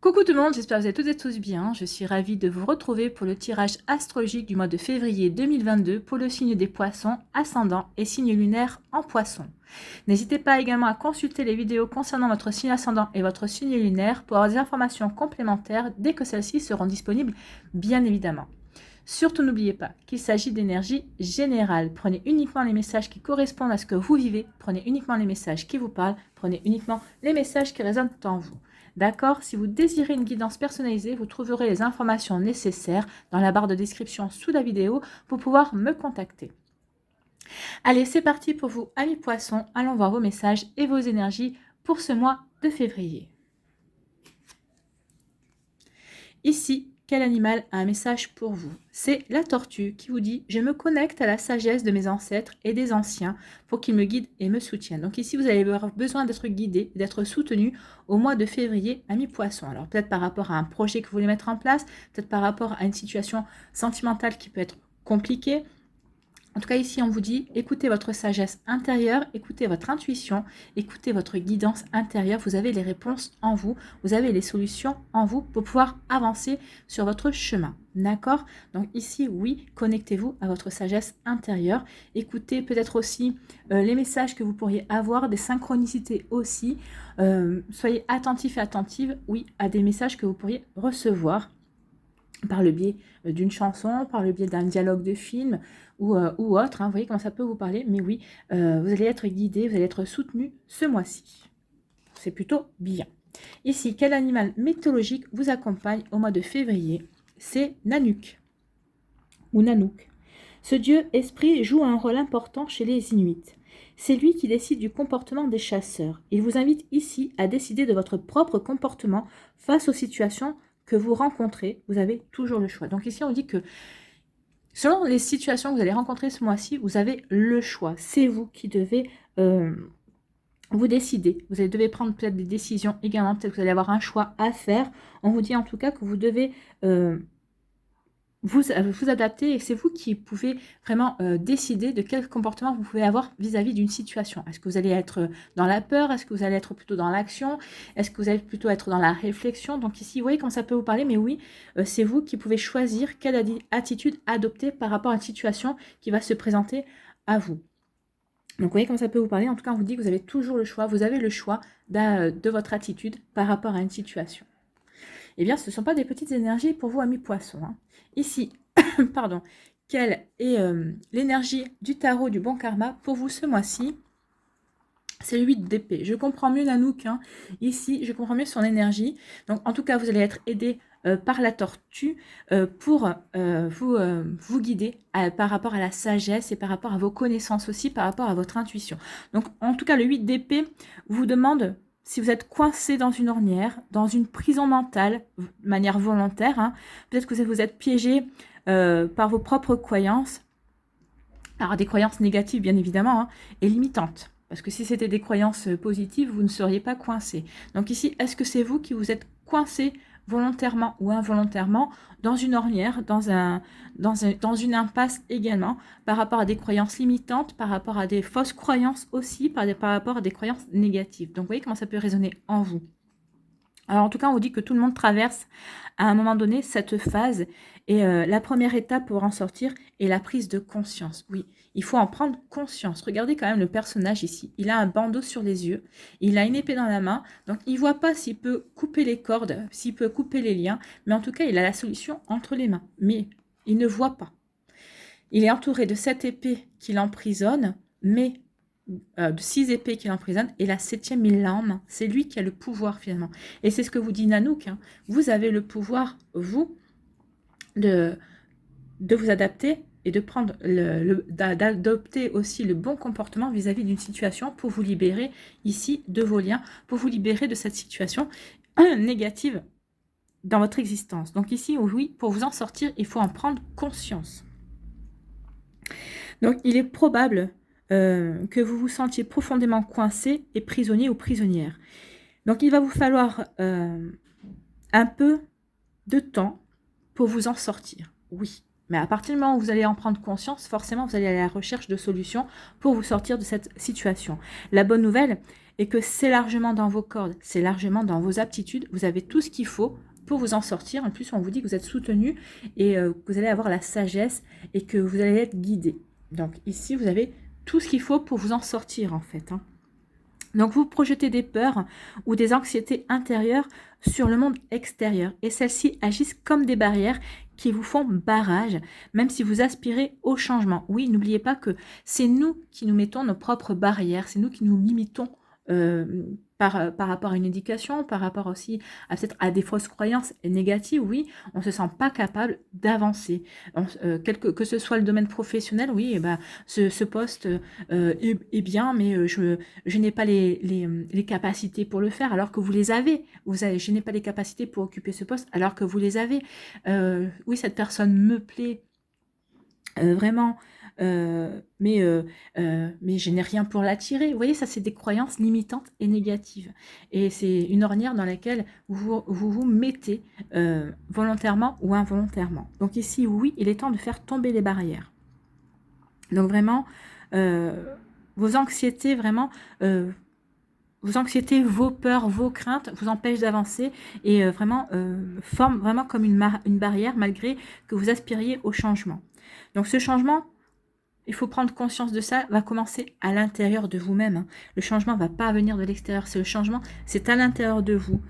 Coucou tout le monde, j'espère que vous allez toutes et tous bien. Je suis ravie de vous retrouver pour le tirage astrologique du mois de février 2022 pour le signe des poissons, ascendant et signe lunaire en poisson. N'hésitez pas également à consulter les vidéos concernant votre signe ascendant et votre signe lunaire pour avoir des informations complémentaires dès que celles-ci seront disponibles, bien évidemment. Surtout n'oubliez pas qu'il s'agit d'énergie générale. Prenez uniquement les messages qui correspondent à ce que vous vivez, prenez uniquement les messages qui vous parlent, prenez uniquement les messages qui résonnent en vous. D'accord? Si vous désirez une guidance personnalisée, vous trouverez les informations nécessaires dans la barre de description sous la vidéo pour pouvoir me contacter. Allez, c'est parti pour vous, amis poissons. Allons voir vos messages et vos énergies pour ce mois de février. Ici, quel animal a un message pour vous? C'est la tortue qui vous dit « Je me connecte à la sagesse de mes ancêtres et des anciens pour qu'ils me guident et me soutiennent. » Donc ici, vous allez avoir besoin d'être guidé, d'être soutenu au mois de février à mi-poisson. Alors peut-être par rapport à un projet que vous voulez mettre en place, peut-être par rapport à une situation sentimentale qui peut être compliquée. En tout cas, ici, on vous dit, écoutez votre sagesse intérieure, écoutez votre intuition, écoutez votre guidance intérieure. Vous avez les réponses en vous, vous avez les solutions en vous pour pouvoir avancer sur votre chemin. D'accord? Donc ici, oui, connectez-vous à votre sagesse intérieure. Écoutez peut-être aussi les messages que vous pourriez avoir, des synchronicités aussi. Soyez attentifs et attentives, oui, à des messages que vous pourriez recevoir par le biais d'une chanson, par le biais d'un dialogue de film ou autre. Hein, vous voyez comment ça peut vous parler. Mais oui, vous allez être guidé, vous allez être soutenu ce mois-ci. C'est plutôt bien. Ici, quel animal mythologique vous accompagne au mois de février? C'est Nanook ou Nanook. Ce dieu esprit joue un rôle important chez les Inuits. C'est lui qui décide du comportement des chasseurs. Il vous invite ici à décider de votre propre comportement face aux situations que vous rencontrez. Vous avez toujours le choix. Donc ici, on dit que selon les situations que vous allez rencontrer ce mois-ci, vous avez le choix. C'est vous qui devez vous décider. Vous devez prendre peut-être des décisions également. Peut-être que vous allez avoir un choix à faire. On vous dit en tout cas que vous devez vous adapter et c'est vous qui pouvez vraiment décider de quel comportement vous pouvez avoir vis-à-vis d'une situation. Est-ce que vous allez être dans la peur? Est-ce que vous allez être plutôt dans l'action? Est-ce que vous allez plutôt être dans la réflexion? Donc ici, vous voyez comment ça peut vous parler, mais oui, c'est vous qui pouvez choisir quelle attitude adopter par rapport à une situation qui va se présenter à vous. Donc vous voyez comment ça peut vous parler. En tout cas, on vous dit que vous avez toujours le choix. Vous avez le choix de votre attitude par rapport à une situation. Eh bien, ce ne sont pas des petites énergies pour vous, amis poissons. Hein. Ici, pardon, quelle est l'énergie du tarot du bon karma pour vous ce mois-ci? C'est le 8 d'épée. Je comprends mieux Nanook. Hein. Ici, je comprends mieux son énergie. Donc, en tout cas, vous allez être aidé par la tortue pour vous guider par rapport à la sagesse et par rapport à vos connaissances aussi, par rapport à votre intuition. Donc, en tout cas, le 8 d'épée vous demande... Si vous êtes coincé dans une ornière, dans une prison mentale, de manière volontaire, hein, peut-être que vous êtes piégé par vos propres croyances, alors des croyances négatives bien évidemment, hein, et limitantes. Parce que si c'était des croyances positives, vous ne seriez pas coincé. Donc ici, est-ce que c'est vous qui vous êtes coincé volontairement ou involontairement dans une ornière, dans une impasse également, par rapport à des croyances limitantes, par rapport à des fausses croyances aussi, par rapport à des croyances négatives. Donc vous voyez comment ça peut résonner en vous. Alors en tout cas, on vous dit que tout le monde traverse à un moment donné cette phase et la première étape pour en sortir est la prise de conscience. Oui, il faut en prendre conscience. Regardez quand même le personnage ici. Il a un bandeau sur les yeux, il a une épée dans la main, donc il ne voit pas s'il peut couper les cordes, s'il peut couper les liens, mais en tout cas, il a la solution entre les mains. Mais il ne voit pas. Il est entouré de 7 épées qui l'emprisonnent, mais... de 6 épées qui l'emprisonnent, et la 7e, il l'a en main. C'est lui qui a le pouvoir finalement. Et c'est ce que vous dit Nanook. Hein. Vous avez le pouvoir, vous, de vous adapter et de prendre d'adopter aussi le bon comportement vis-à-vis d'une situation pour vous libérer ici de vos liens, pour vous libérer de cette situation négative dans votre existence. Donc ici, oui, pour vous en sortir, il faut en prendre conscience. Donc il est probable que vous vous sentiez profondément coincé et prisonnier ou prisonnière. Donc il va vous falloir un peu de temps pour vous en sortir, oui. Mais à partir du moment où vous allez en prendre conscience, forcément vous allez aller à la recherche de solutions pour vous sortir de cette situation. La bonne nouvelle et que c'est largement dans vos cordes, c'est largement dans vos aptitudes. Vous avez tout ce qu'il faut pour vous en sortir. En plus, on vous dit que vous êtes soutenu et que vous allez avoir la sagesse et que vous allez être guidé. Donc ici, vous avez tout ce qu'il faut pour vous en sortir en fait. Donc vous projetez des peurs ou des anxiétés intérieures sur le monde extérieur et celles-ci agissent comme des barrières qui vous font barrage, même si vous aspirez au changement. Oui, n'oubliez pas que c'est nous qui nous mettons nos propres barrières, c'est nous qui nous limitons par rapport à une éducation, par rapport aussi à peut-être à des fausses croyances négatives. Oui, on ne se sent pas capable d'avancer. Que ce soit le domaine professionnel, oui, ce poste est bien, mais je n'ai pas les capacités pour le faire, alors que vous les avez. Je n'ai pas les capacités pour occuper ce poste, alors que vous les avez. Oui, cette personne me plaît vraiment, mais je n'ai rien pour l'attirer. Vous voyez, ça, c'est des croyances limitantes et négatives. Et c'est une ornière dans laquelle vous mettez volontairement ou involontairement. Donc ici, oui, il est temps de faire tomber les barrières. Donc vraiment, vos anxiétés, vraiment, vos peurs, vos craintes vous empêchent d'avancer et vraiment forment vraiment comme une barrière malgré que vous aspiriez au changement. Donc ce changement, il faut prendre conscience de ça, va commencer à l'intérieur de vous-même. Le changement ne va pas venir de l'extérieur, c'est le changement, c'est à l'intérieur de vous.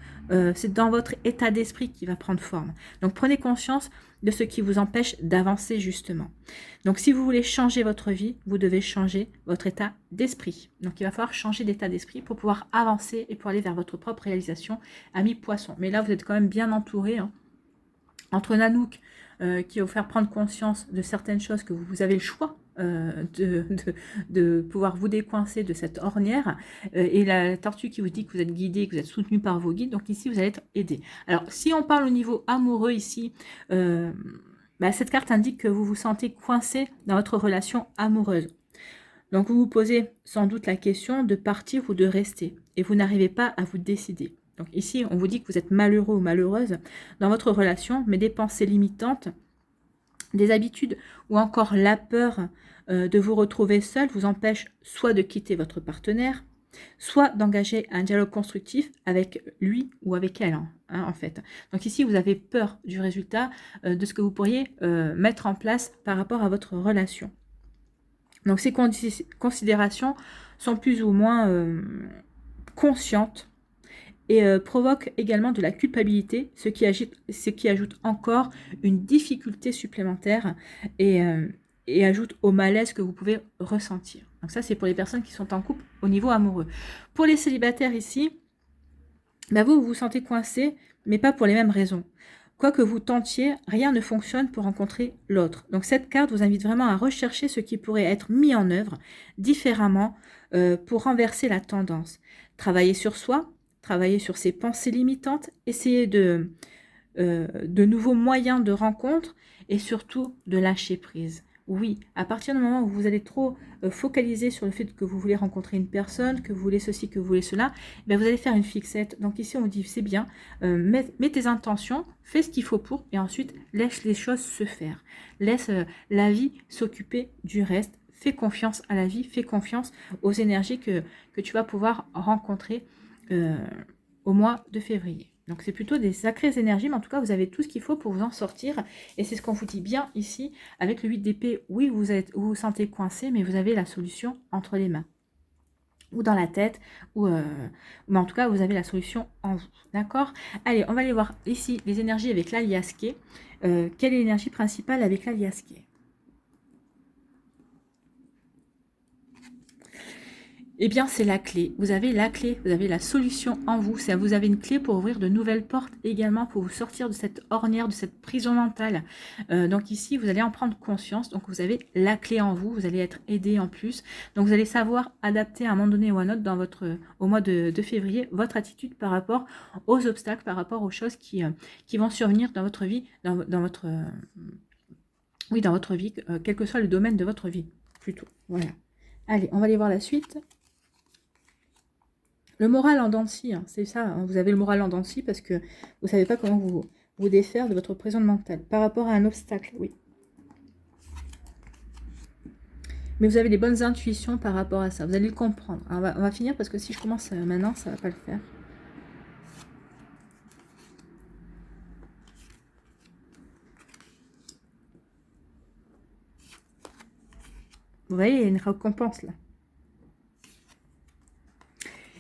C'est dans votre état d'esprit qui va prendre forme. Donc prenez conscience de ce qui vous empêche d'avancer justement. Donc si vous voulez changer votre vie, vous devez changer votre état d'esprit. Donc il va falloir changer d'état d'esprit pour pouvoir avancer et pour aller vers votre propre réalisation, ami poisson. Mais là, vous êtes quand même bien entouré, entre Nanook, qui va vous faire prendre conscience de certaines choses que vous avez le choix de pouvoir vous décoincer de cette ornière, et la tortue qui vous dit que vous êtes guidé, que vous êtes soutenu par vos guides. Donc ici, vous allez être aidé. Alors, si on parle au niveau amoureux ici, cette carte indique que vous vous sentez coincé dans votre relation amoureuse. Donc, vous vous posez sans doute la question de partir ou de rester, et vous n'arrivez pas à vous décider. Donc ici, on vous dit que vous êtes malheureux ou malheureuse dans votre relation, mais des pensées limitantes, des habitudes ou encore la peur de vous retrouver seul vous empêche soit de quitter votre partenaire, soit d'engager un dialogue constructif avec lui ou avec elle, en fait. Donc ici, vous avez peur du résultat de ce que vous pourriez mettre en place par rapport à votre relation. Donc ces considérations sont plus ou moins conscientes et provoque également de la culpabilité, ce qui ajoute encore une difficulté supplémentaire et ajoute au malaise que vous pouvez ressentir. Donc ça, c'est pour les personnes qui sont en couple au niveau amoureux. Pour les célibataires ici, vous vous sentez coincé, mais pas pour les mêmes raisons. Quoi que vous tentiez, rien ne fonctionne pour rencontrer l'autre. Donc cette carte vous invite vraiment à rechercher ce qui pourrait être mis en œuvre différemment pour renverser la tendance. Travailler sur soi, travailler sur ses pensées limitantes, essayer de nouveaux moyens de rencontre et surtout de lâcher prise. Oui, à partir du moment où vous allez trop focaliser sur le fait que vous voulez rencontrer une personne, que vous voulez ceci, que vous voulez cela, vous allez faire une fixette. Donc ici, on vous dit, c'est bien, mets tes intentions, fais ce qu'il faut pour, et ensuite, laisse les choses se faire. Laisse la vie s'occuper du reste. Fais confiance à la vie, fais confiance aux énergies que tu vas pouvoir rencontrer au mois de février. Donc c'est plutôt des sacrées énergies, mais en tout cas, vous avez tout ce qu'il faut pour vous en sortir. Et c'est ce qu'on vous dit bien ici, avec le 8 d'épée. Oui, vous vous sentez coincé, mais vous avez la solution entre les mains. Ou dans la tête, mais en tout cas, vous avez la solution en vous. D'accord? Allez, on va aller voir ici les énergies avec l'alias K. Quelle est l'énergie principale avec l'alias K? Eh bien, c'est la clé. Vous avez la clé, vous avez la solution en vous. Vous avez une clé pour ouvrir de nouvelles portes également, pour vous sortir de cette ornière, de cette prison mentale. Donc ici, vous allez en prendre conscience. Donc vous avez la clé en vous. Vous allez être aidé en plus. Donc vous allez savoir adapter à un moment donné ou à un autre au mois de février votre attitude par rapport aux obstacles, par rapport aux choses qui vont survenir dans votre vie, dans votre vie, quel que soit le domaine de votre vie, plutôt. Voilà. Allez, on va aller voir la suite. Le moral en dents de scie, c'est ça, vous avez le moral en dents de scie parce que vous ne savez pas comment vous défaire de votre prison mentale. Par rapport à un obstacle, oui. Mais vous avez des bonnes intuitions par rapport à ça. Vous allez le comprendre. Alors, on va finir parce que si je commence maintenant, ça ne va pas le faire. Vous voyez, il y a une récompense là.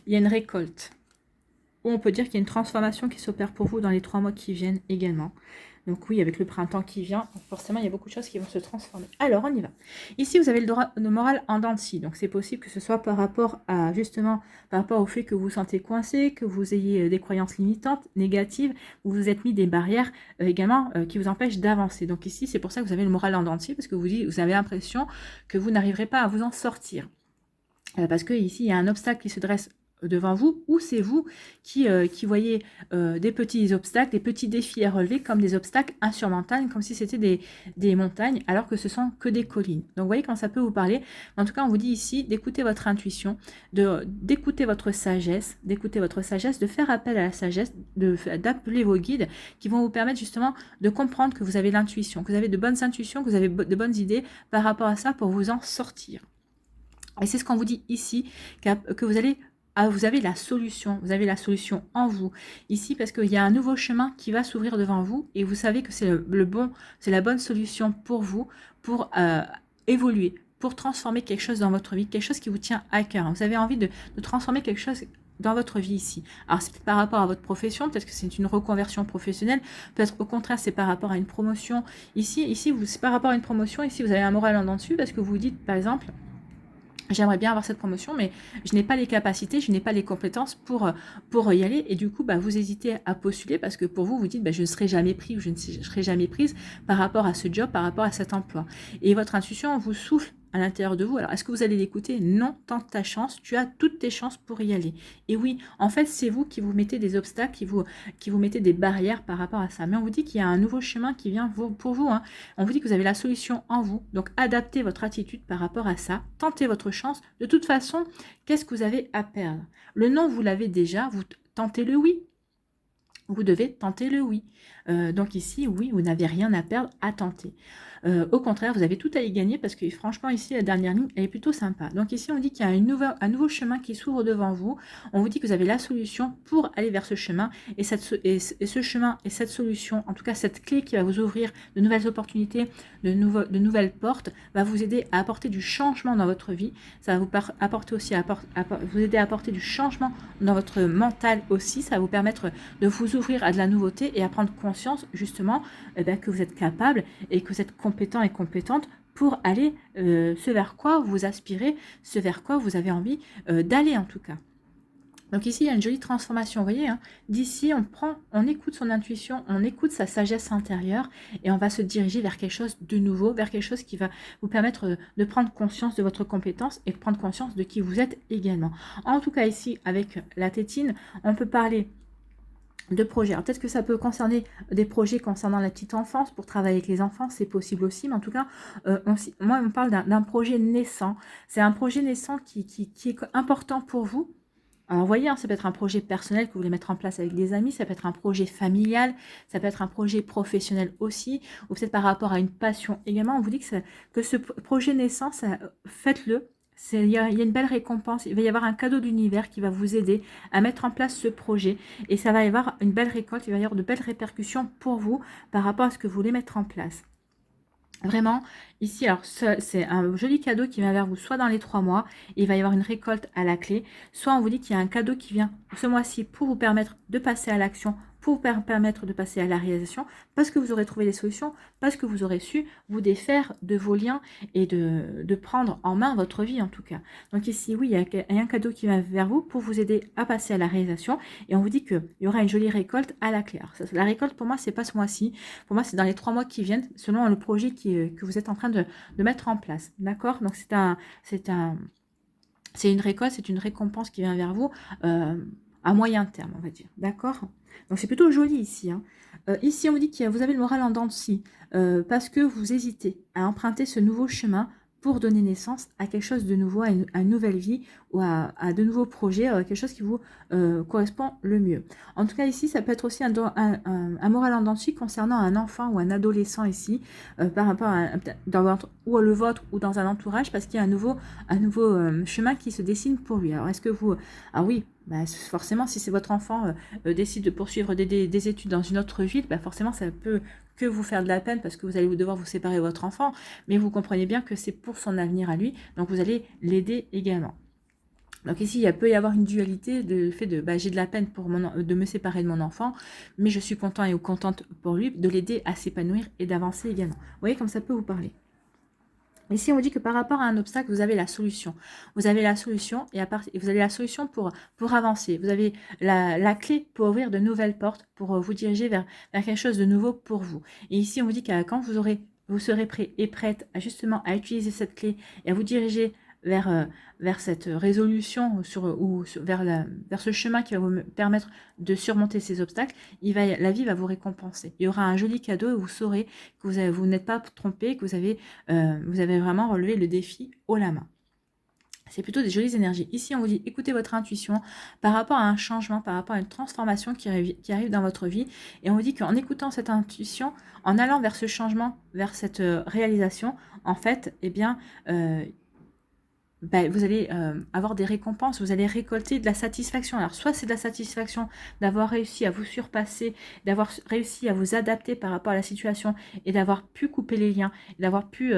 Il y a une récolte. Ou on peut dire qu'il y a une transformation qui s'opère pour vous dans les 3 mois qui viennent également. Donc oui, avec le printemps qui vient, forcément, il y a beaucoup de choses qui vont se transformer. Alors, on y va. Ici, vous avez le moral en dents de scie. Donc, c'est possible que ce soit par rapport à, justement, par rapport au fait que vous vous sentez coincé, que vous ayez des croyances limitantes, négatives, ou vous êtes mis des barrières également qui vous empêchent d'avancer. Donc ici, c'est pour ça que vous avez le moral en dents de scie, parce que vous avez l'impression que vous n'arriverez pas à vous en sortir. Parce que ici, il y a un obstacle qui se dresse devant vous, ou c'est vous qui voyez des petits obstacles, des petits défis à relever comme des obstacles insurmontables, comme si c'était des montagnes, alors que ce sont que des collines. Donc vous voyez quand ça peut vous parler. En tout cas, on vous dit ici d'écouter votre intuition, d'écouter votre sagesse, de faire appel à la sagesse, d'appeler vos guides qui vont vous permettre justement de comprendre que vous avez l'intuition, que vous avez de bonnes intuitions, que vous avez de bonnes idées par rapport à ça pour vous en sortir. Et c'est ce qu'on vous dit ici, que vous avez la solution, vous avez la solution en vous ici parce qu'il y a un nouveau chemin qui va s'ouvrir devant vous et vous savez que c'est c'est la bonne solution pour vous, pour évoluer, pour transformer quelque chose dans votre vie, quelque chose qui vous tient à cœur. Vous avez envie de transformer quelque chose dans votre vie ici. Alors c'est par rapport à votre profession, peut-être que c'est une reconversion professionnelle, peut-être au contraire c'est par rapport à une promotion. Ici c'est par rapport à une promotion, ici vous avez un moral en dents dessus parce que vous vous dites par exemple, j'aimerais bien avoir cette promotion, mais je n'ai pas les capacités, je n'ai pas les compétences pour y aller. Et du coup, vous hésitez à postuler parce que pour vous, vous dites, je ne serai jamais pris ou je ne serai jamais prise par rapport à ce job, par rapport à cet emploi. Et votre intuition vous souffle à l'intérieur de vous. Alors, est-ce que vous allez l'écouter? Non, tente ta chance, tu as toutes tes chances pour y aller. Et oui, en fait, c'est vous qui vous mettez des obstacles, qui vous mettez des barrières par rapport à ça. Mais on vous dit qu'il y a un nouveau chemin qui vient pour vous. Hein. On vous dit que vous avez la solution en vous. Donc, adaptez votre attitude par rapport à ça. Tentez votre chance. De toute façon, qu'est-ce que vous avez à perdre? Le non, vous l'avez déjà. Vous tentez le oui. Vous devez tenter le oui. Donc ici, oui, vous n'avez rien à perdre à tenter. Au contraire, vous avez tout à y gagner parce que franchement, ici, la dernière ligne, elle est plutôt sympa. Donc ici, on dit qu'il y a un nouveau chemin qui s'ouvre devant vous. On vous dit que vous avez la solution pour aller vers ce chemin. Et ce chemin et cette solution, en tout cas cette clé qui va vous ouvrir de nouvelles opportunités, de nouvelles portes, va vous aider à apporter du changement dans votre vie. Ça va vous apporter aussi vous aider à apporter du changement dans votre mental aussi. Ça va vous permettre de vous ouvrir à de la nouveauté et à prendre conscience justement que vous êtes capable et que vous êtes compétent et compétente pour aller ce vers quoi vous aspirez, ce vers quoi vous avez envie d'aller en tout cas. Donc ici, il y a une jolie transformation, vous voyez, hein. D'ici, on écoute son intuition, on écoute sa sagesse intérieure et on va se diriger vers quelque chose de nouveau, vers quelque chose qui va vous permettre de prendre conscience de votre compétence et de prendre conscience de qui vous êtes également. En tout cas, ici, avec la tétine, on peut parler de projets. Alors peut-être que ça peut concerner des projets concernant la petite enfance, pour travailler avec les enfants, c'est possible aussi, mais en tout cas, moi, on parle d'un projet naissant. C'est un projet naissant qui est important pour vous. Alors, vous voyez, hein, ça peut être un projet personnel que vous voulez mettre en place avec des amis, ça peut être un projet familial, ça peut être un projet professionnel aussi, ou peut-être par rapport à une passion également. On vous dit que ce projet naissant, faites-le. Il y a une belle récompense, il va y avoir un cadeau d'univers qui va vous aider à mettre en place ce projet et ça va y avoir une belle récolte, il va y avoir de belles répercussions pour vous par rapport à ce que vous voulez mettre en place. Vraiment, ici, alors c'est un joli cadeau qui vient vers vous, soit dans les 3 mois, il va y avoir une récolte à la clé, soit on vous dit qu'il y a un cadeau qui vient ce mois-ci pour vous permettre de passer à l'action, pour vous permettre de passer à la réalisation, parce que vous aurez trouvé des solutions, parce que vous aurez su vous défaire de vos liens et de prendre en main votre vie en tout cas. Donc ici, oui, il y a un cadeau qui vient vers vous pour vous aider à passer à la réalisation et on vous dit qu'il y aura une jolie récolte à la clé. Alors, la récolte pour moi, c'est pas ce mois-ci, pour moi c'est dans les 3 mois qui viennent, selon le projet que vous êtes en train de mettre en place. D'accord? Donc c'est une récolte, c'est une récompense qui vient vers vous à moyen terme, on va dire. D'accord? Donc c'est plutôt joli ici. Hein. Ici, on vous dit que vous avez le moral en dents de scie parce que vous hésitez à emprunter ce nouveau chemin pour donner naissance à quelque chose de nouveau, à une nouvelle vie ou à de nouveaux projets, quelque chose qui vous correspond le mieux. En tout cas, ici, ça peut être aussi un moral en dents de scie concernant un enfant ou un adolescent ici, par rapport à ou le vôtre ou dans un entourage, parce qu'il y a un nouveau chemin qui se dessine pour lui. Alors, est-ce que vous... Ah oui, bah, forcément, si c'est votre enfant décide de poursuivre des études dans une autre ville, bah, forcément, ça peut que vous faire de la peine parce que vous allez devoir vous séparer de votre enfant, mais vous comprenez bien que c'est pour son avenir à lui, donc vous allez l'aider également. Donc ici, il peut y avoir une dualité de fait de j'ai de la peine de me séparer de mon enfant, mais je suis content et contente pour lui de l'aider à s'épanouir et d'avancer également. Vous voyez comme ça peut vous parler. Ici, on vous dit que par rapport à un obstacle, vous avez la solution. Vous avez la solution et vous avez la solution pour avancer. Vous avez la clé pour ouvrir de nouvelles portes, pour vous diriger vers quelque chose de nouveau pour vous. Et ici, on vous dit que quand vous serez prêt et prête justement à utiliser cette clé et à vous diriger vers cette résolution vers ce chemin qui va vous permettre de surmonter ces obstacles, la vie va vous récompenser. Il y aura un joli cadeau et vous saurez que vous n'êtes pas trompé, que vous avez vraiment relevé le défi haut la main. C'est plutôt des jolies énergies. Ici, on vous dit, écoutez votre intuition par rapport à un changement, par rapport à une transformation qui arrive dans votre vie. Et on vous dit qu'en écoutant cette intuition, en allant vers ce changement, vers cette réalisation, en fait, eh bien, vous allez avoir des récompenses, vous allez récolter de la satisfaction. Alors, soit c'est de la satisfaction d'avoir réussi à vous surpasser, d'avoir réussi à vous adapter par rapport à la situation et d'avoir pu couper les liens, d'avoir pu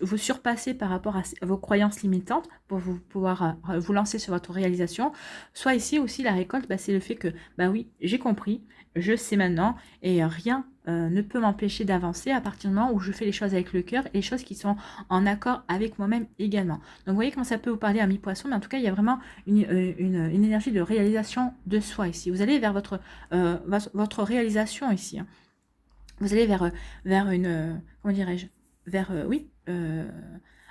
vous surpasser par rapport à vos croyances limitantes pour pouvoir vous lancer sur votre réalisation. Soit ici aussi, la récolte, c'est le fait que, oui, j'ai compris, je sais maintenant et rien ne peut m'empêcher d'avancer à partir du moment où je fais les choses avec le cœur et les choses qui sont en accord avec moi-même également. Donc vous voyez comment ça peut vous parler à mi-poisson, mais en tout cas il y a vraiment une énergie de réalisation de soi ici. Vous allez vers votre réalisation ici. Hein. Vous allez vers une, comment dirais-je, vers,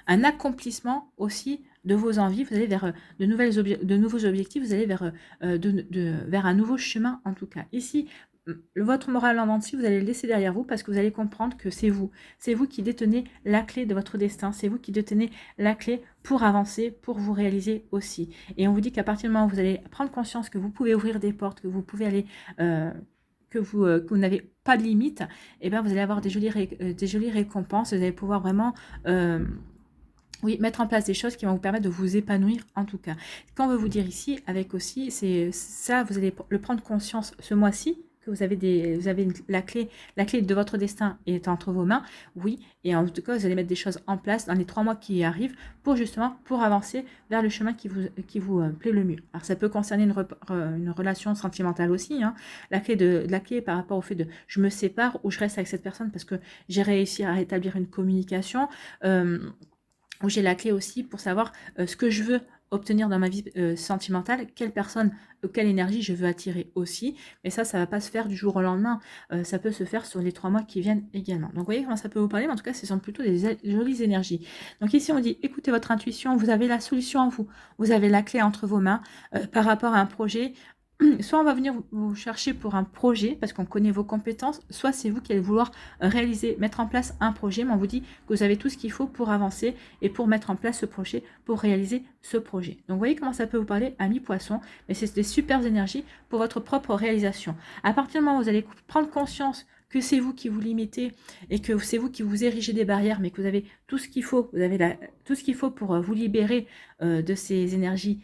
un accomplissement aussi de vos envies, vous allez vers de nouveaux objectifs, vous allez vers un nouveau chemin en tout cas. Ici, votre moral en dents de scie, vous allez le laisser derrière vous parce que vous allez comprendre que c'est vous qui détenez la clé de votre destin, c'est vous qui détenez la clé pour avancer, pour vous réaliser aussi. Et on vous dit qu'à partir du moment où vous allez prendre conscience que vous pouvez ouvrir des portes, que vous pouvez aller... que vous n'avez pas de limite, et bien vous allez avoir des jolies récompenses, vous allez pouvoir vraiment mettre en place des choses qui vont vous permettre de vous épanouir en tout cas. Quand on veut vous dire ici, avec aussi, c'est ça, vous allez le prendre conscience ce mois-ci, que vous avez la clé de votre destin est entre vos mains, oui, et en tout cas, vous allez mettre des choses en place dans les 3 mois qui arrivent pour avancer vers le chemin qui vous plaît le mieux. Alors, ça peut concerner une relation sentimentale aussi, hein. La clé par rapport au fait de je me sépare ou je reste avec cette personne parce que j'ai réussi à rétablir une communication, où j'ai la clé aussi pour savoir ce que je veux obtenir dans ma vie sentimentale, quelle personne, quelle énergie je veux attirer aussi. Mais ça va pas se faire du jour au lendemain. Ça peut se faire sur les 3 mois qui viennent également. Donc, vous voyez comment ça peut vous parler, mais en tout cas, ce sont plutôt des jolies énergies. Donc, ici, on dit, écoutez votre intuition, vous avez la solution en vous. Vous avez la clé entre vos mains par rapport à un projet. Soit on va venir vous chercher pour un projet parce qu'on connaît vos compétences, soit c'est vous qui allez vouloir mettre en place un projet, mais on vous dit que vous avez tout ce qu'il faut pour avancer et pour mettre en place ce projet, pour réaliser ce projet. Donc vous voyez comment ça peut vous parler à mi-poisson, mais c'est des super énergies pour votre propre réalisation. À partir du moment où vous allez prendre conscience que c'est vous qui vous limitez et que c'est vous qui vous érigez des barrières, mais que vous avez tout ce qu'il faut, tout ce qu'il faut pour vous libérer de ces énergies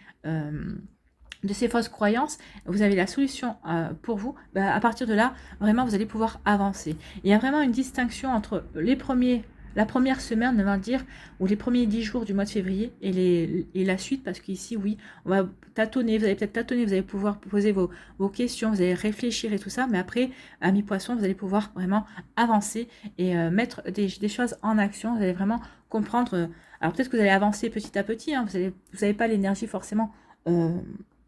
de ces fausses croyances, vous avez la solution pour vous, à partir de là, vraiment, vous allez pouvoir avancer. Il y a vraiment une distinction entre la première semaine, on va dire, ou les premiers 10 jours du mois de février et la suite, parce qu'ici, oui, on va tâtonner, vous allez peut-être tâtonner, vous allez pouvoir poser vos questions, vous allez réfléchir et tout ça, mais après, à mi-poisson, vous allez pouvoir vraiment avancer et mettre des choses en action, vous allez vraiment comprendre, alors peut-être que vous allez avancer petit à petit, hein, vous n'avez pas l'énergie forcément...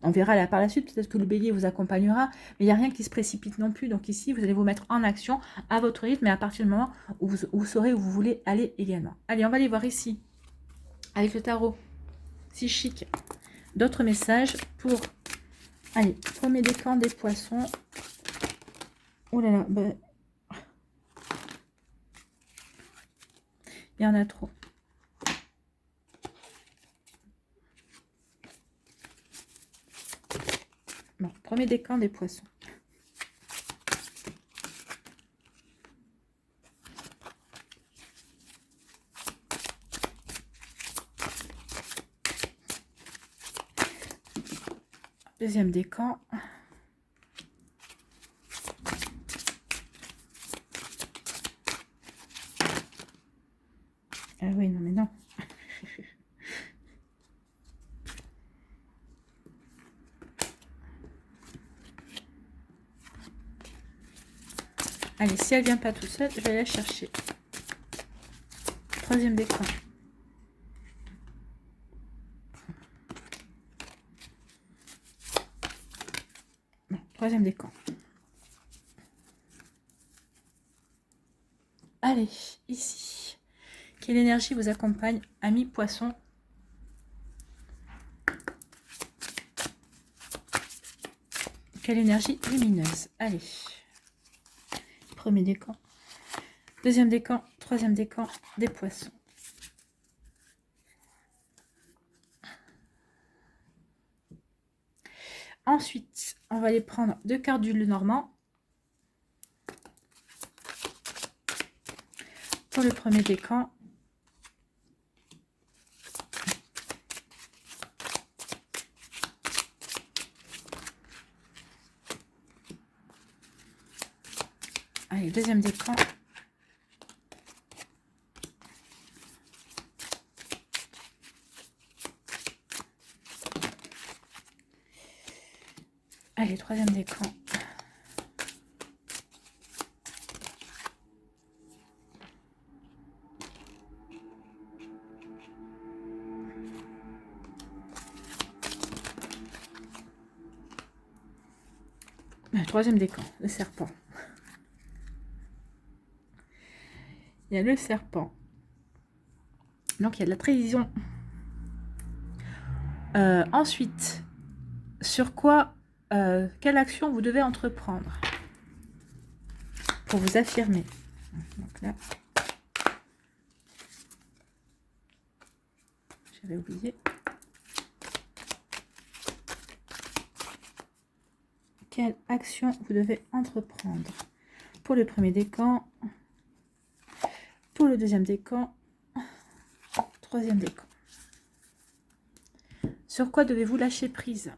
on verra là par la suite, peut-être que le bélier vous accompagnera, mais il n'y a rien qui se précipite non plus. Donc ici, vous allez vous mettre en action à votre rythme et à partir du moment où vous saurez où vous voulez aller également. Allez, on va aller voir ici, avec le tarot psychique, d'autres messages pour... Allez, premier décan des poissons. Oh là là, Il y en a trop. Bon, premier décan des poissons. Deuxième décan. Ah oui, non mais non. Allez, si elle vient pas tout seule, je vais aller la chercher. Troisième décan. Non, troisième décan. Allez, ici. Quelle énergie vous accompagne, amis poissons? Quelle énergie lumineuse? Allez. Premier décan. Deuxième décan. Troisième décan des poissons. Ensuite, on va aller prendre 2 cartes du Lenormand. Pour le premier décan. Allez, deuxième décan. Allez, troisième décan. Troisième décan, le serpent. Il y a le serpent. Donc, il y a de la trahison. Ensuite, sur quoi, quelle action vous devez entreprendre pour vous affirmer. Donc là, j'avais oublié. Quelle action vous devez entreprendre pour le premier décan, pour le deuxième décan, troisième décan. Sur quoi devez-vous lâcher prise?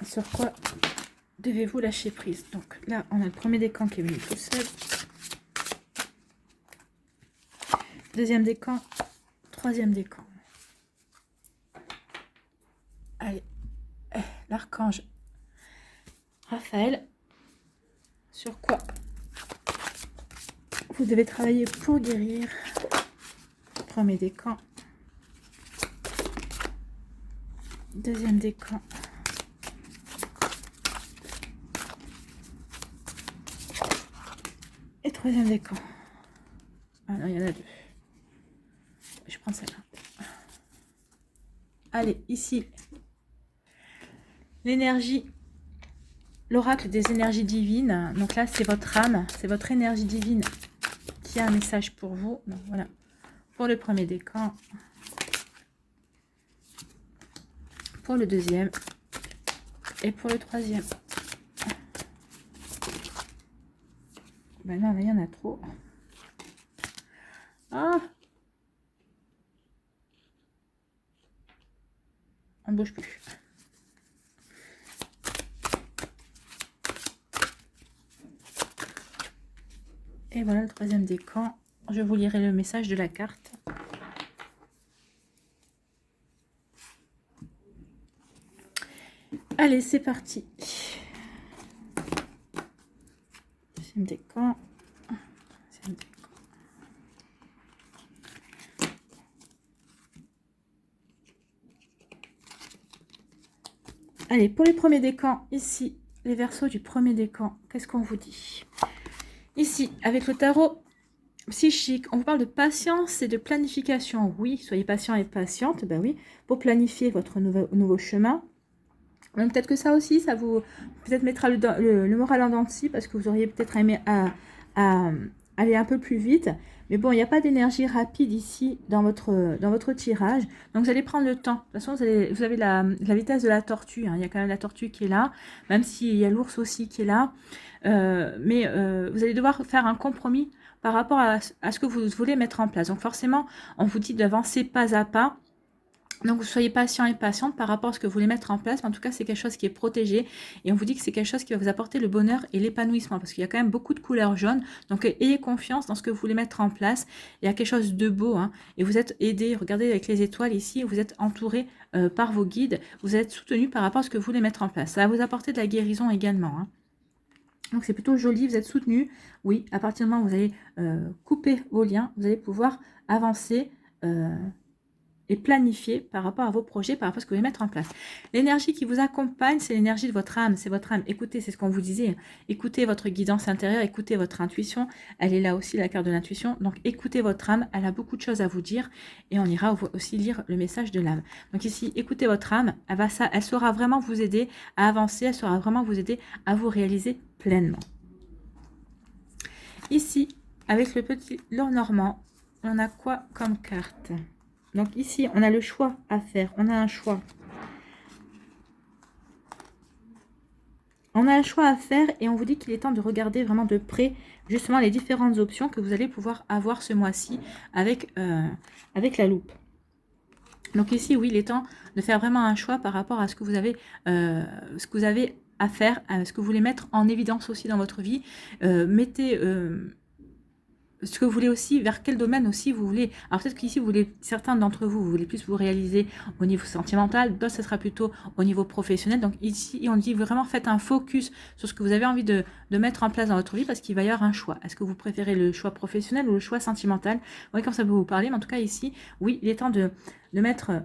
Sur quoi devez-vous lâcher prise? Donc là, on a le premier décan qui est venu tout seul. Deuxième décan, troisième décan. Allez, l'archange Raphaël. Sur quoi vous devez travailler pour guérir? Premier décan. Deuxième décan. Et troisième décan. Ah non, il y en a deux. Je prends celle-là. Allez, ici. L'énergie, l'oracle des énergies divines. Donc là, c'est votre âme, c'est votre énergie divine qui a un message pour vous. Donc voilà. Pour le premier décan. Pour le deuxième. Et pour le troisième. Ben non, il y en a trop. Ah! On ne bouge plus. Et voilà le troisième décan. Je vous lirai le message de la carte. Allez, c'est parti. Deuxième décan. Troisième décan. Allez, pour les premiers décans, ici, les verseaux du premier décan, qu'est-ce qu'on vous dit? Ici, avec le tarot psychique, on vous parle de patience et de planification. Oui, soyez patient et patiente, ben oui, pour planifier votre nouveau chemin. Donc peut-être que ça aussi, ça vous peut-être mettra le moral en dents de scie parce que vous auriez peut-être aimé à aller un peu plus vite. Mais bon, il n'y a pas d'énergie rapide ici dans votre tirage. Donc vous allez prendre le temps. De toute façon, vous avez la vitesse de la tortue, hein. Il y a quand même la tortue qui est là, même s'il y a l'ours aussi qui est là. Vous allez devoir faire un compromis par rapport à ce que vous voulez mettre en place. Donc forcément, on vous dit d'avancer pas à pas. Donc, vous soyez patient et patiente par rapport à ce que vous voulez mettre en place. Mais en tout cas, c'est quelque chose qui est protégé. Et on vous dit que c'est quelque chose qui va vous apporter le bonheur et l'épanouissement. Parce qu'il y a quand même beaucoup de couleurs jaunes. Donc, ayez confiance dans ce que vous voulez mettre en place. Il y a quelque chose de beau. Hein, et vous êtes aidé. Regardez avec les étoiles ici. Vous êtes entouré par vos guides. Vous êtes soutenu par rapport à ce que vous voulez mettre en place. Ça va vous apporter de la guérison également. Hein. Donc, c'est plutôt joli. Vous êtes soutenu. Oui, à partir du moment où vous allez couper vos liens, vous allez pouvoir avancer et planifier par rapport à vos projets, par rapport à ce que vous voulez mettre en place. L'énergie qui vous accompagne, c'est l'énergie de votre âme, c'est votre âme. Écoutez, c'est ce qu'on vous disait, écoutez votre guidance intérieure, écoutez votre intuition, elle est là aussi, la carte de l'intuition, donc écoutez votre âme, elle a beaucoup de choses à vous dire, et on ira aussi lire le message de l'âme. Donc ici, écoutez votre âme, elle saura vraiment vous aider à avancer, elle saura vraiment vous aider à vous réaliser pleinement. Ici, avec le petit Lenormand, on a quoi comme carte ? Donc ici, on a le choix à faire. On a un choix. On a un choix à faire et on vous dit qu'il est temps de regarder vraiment de près justement les différentes options que vous allez pouvoir avoir ce mois-ci avec la loupe. Donc ici, oui, il est temps de faire vraiment un choix par rapport à ce que vous avez à faire, à ce que vous voulez mettre en évidence aussi dans votre vie. Mettez ce que vous voulez aussi, vers quel domaine aussi vous voulez. Alors peut-être qu'ici, certains d'entre vous, vous voulez plus vous réaliser au niveau sentimental, d'autres, ce sera plutôt au niveau professionnel. Donc ici, on dit vraiment, faites un focus sur ce que vous avez envie de mettre en place dans votre vie parce qu'il va y avoir un choix. Est-ce que vous préférez le choix professionnel ou le choix sentimental? Vous voyez comme ça peut vous parler, mais en tout cas ici, oui, il est temps de mettre...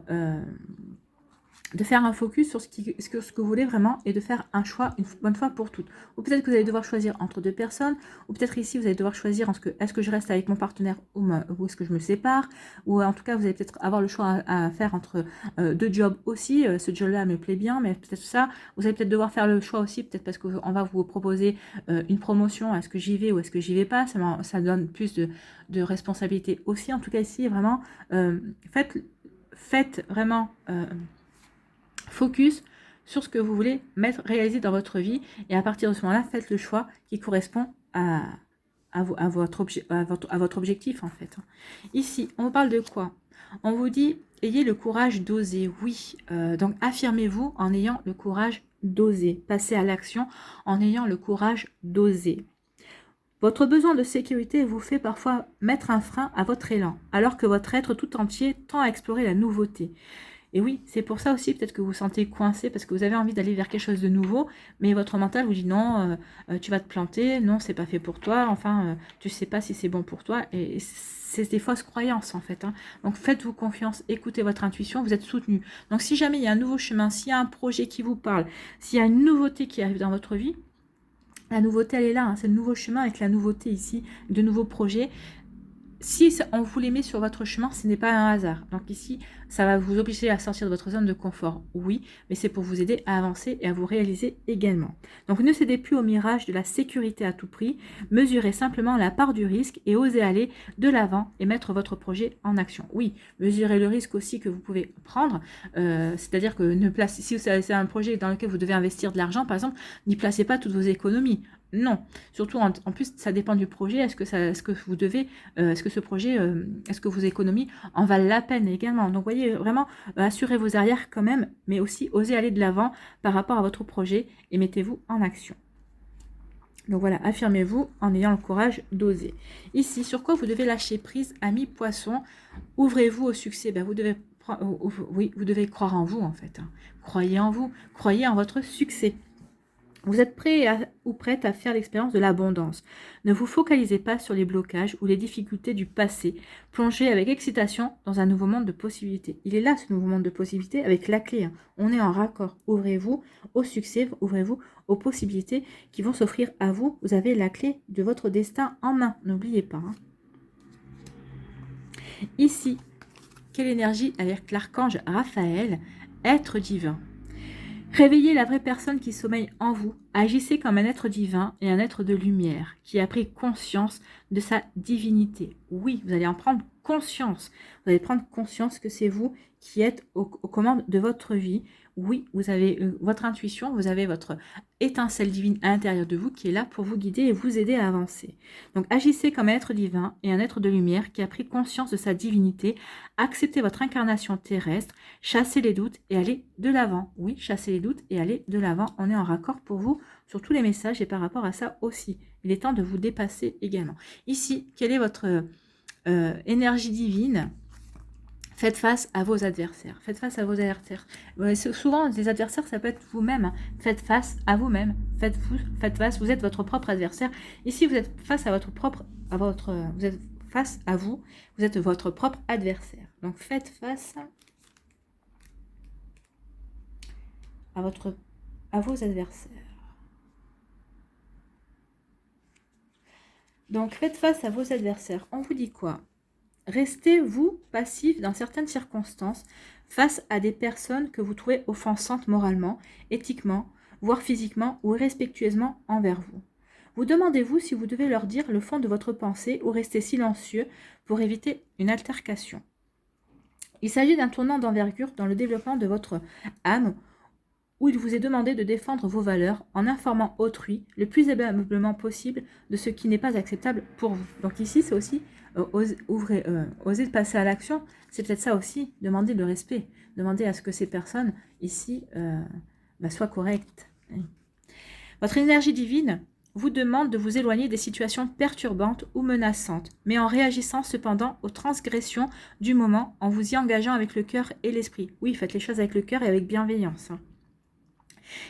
de faire un focus sur ce que vous voulez vraiment et de faire un choix une bonne fois pour toutes. Ou peut-être que vous allez devoir choisir entre deux personnes, ou peut-être ici vous allez devoir choisir est-ce que je reste avec mon partenaire ou est-ce que je me sépare, ou en tout cas vous allez peut-être avoir le choix à faire entre deux jobs aussi, ce job-là me plaît bien, mais peut-être ça, vous allez peut-être devoir faire le choix aussi, peut-être parce qu'on va vous proposer une promotion, est-ce que j'y vais ou est-ce que j'y vais pas, ça donne plus de responsabilité aussi, en tout cas ici vraiment, faites vraiment... focus sur ce que vous voulez réaliser dans votre vie et à partir de ce moment-là, faites le choix qui correspond à votre objectif en fait. Ici, on parle de quoi? On vous dit, ayez le courage d'oser, oui. Donc, affirmez-vous en ayant le courage d'oser. Passez à l'action en ayant le courage d'oser. Votre besoin de sécurité vous fait parfois mettre un frein à votre élan, alors que votre être tout entier tend à explorer la nouveauté. Et oui, c'est pour ça aussi peut-être que vous vous sentez coincé parce que vous avez envie d'aller vers quelque chose de nouveau, mais votre mental vous dit non, tu vas te planter, non, c'est pas fait pour toi, enfin, tu sais pas si c'est bon pour toi. Et c'est des fausses croyances en fait. Hein. Donc faites-vous confiance, écoutez votre intuition, vous êtes soutenu. Donc si jamais il y a un nouveau chemin, s'il y a un projet qui vous parle, s'il y a une nouveauté qui arrive dans votre vie, la nouveauté elle est là, hein, c'est le nouveau chemin avec la nouveauté ici, de nouveaux projets. Si on vous les met sur votre chemin, ce n'est pas un hasard. Donc ici, ça va vous obliger à sortir de votre zone de confort, oui, mais c'est pour vous aider à avancer et à vous réaliser également. Donc ne cédez plus au mirage de la sécurité à tout prix, mesurez simplement la part du risque et osez aller de l'avant et mettre votre projet en action. Oui, mesurez le risque aussi que vous pouvez prendre, c'est-à-dire que si c'est un projet dans lequel vous devez investir de l'argent, par exemple, n'y placez pas toutes vos économies. Non, surtout en plus ça dépend du projet. Est-ce que ce projet, est-ce que vos économies en valent la peine également? Donc voyez vraiment, assurez vos arrières quand même, mais aussi osez aller de l'avant par rapport à votre projet et mettez-vous en action. Donc voilà, affirmez-vous en ayant le courage d'oser. Ici, sur quoi vous devez lâcher prise, amis poissons? Ouvrez-vous au succès. Ben, vous devez croire en vous en fait. Hein. Croyez en vous, croyez en votre succès. Vous êtes prêt ou prête à faire l'expérience de l'abondance. Ne vous focalisez pas sur les blocages ou les difficultés du passé. Plongez avec excitation dans un nouveau monde de possibilités. Il est là ce nouveau monde de possibilités avec la clé. Hein. On est en raccord. Ouvrez-vous au succès, ouvrez-vous aux possibilités qui vont s'offrir à vous. Vous avez la clé de votre destin en main. N'oubliez pas. Hein. Ici, quelle énergie avec l'archange Raphaël, être divin. Réveillez la vraie personne qui sommeille en vous. Agissez comme un être divin et un être de lumière qui a pris conscience de sa divinité. Oui, vous allez en prendre conscience. Vous allez prendre conscience que c'est vous qui êtes aux commandes de votre vie. Oui, vous avez votre intuition, vous avez votre étincelle divine à l'intérieur de vous qui est là pour vous guider et vous aider à avancer. Donc agissez comme un être divin et un être de lumière qui a pris conscience de sa divinité. Acceptez votre incarnation terrestre, chassez les doutes et allez de l'avant. Oui, chassez les doutes et allez de l'avant. On est en raccord pour vous sur tous les messages et par rapport à ça aussi. Il est temps de vous dépasser également. Ici, quelle est votre énergie divine? Faites face à vos adversaires. Faites face à vos adversaires. Souvent, les adversaires, ça peut être vous-même. Hein. Faites face à vous-même. Faites face. Vous êtes votre propre adversaire. Ici, vous êtes face à votre propre, vous êtes face à vous. Vous êtes votre propre adversaire. Donc, faites face à vos adversaires. Donc, faites face à vos adversaires. On vous dit quoi? Restez, vous, passif dans certaines circonstances face à des personnes que vous trouvez offensantes moralement, éthiquement, voire physiquement ou irrespectueusement envers vous. Vous demandez-vous si vous devez leur dire le fond de votre pensée ou rester silencieux pour éviter une altercation. Il s'agit d'un tournant d'envergure dans le développement de votre âme où il vous est demandé de défendre vos valeurs en informant autrui le plus aimablement possible de ce qui n'est pas acceptable pour vous. Donc ici, c'est aussi oser passer à l'action. C'est peut-être ça aussi, demander le respect, demander à ce que ces personnes ici soient correctes. Votre énergie divine vous demande de vous éloigner des situations perturbantes ou menaçantes, mais en réagissant cependant aux transgressions du moment, en vous y engageant avec le cœur et l'esprit. Oui, faites les choses avec le cœur et avec bienveillance.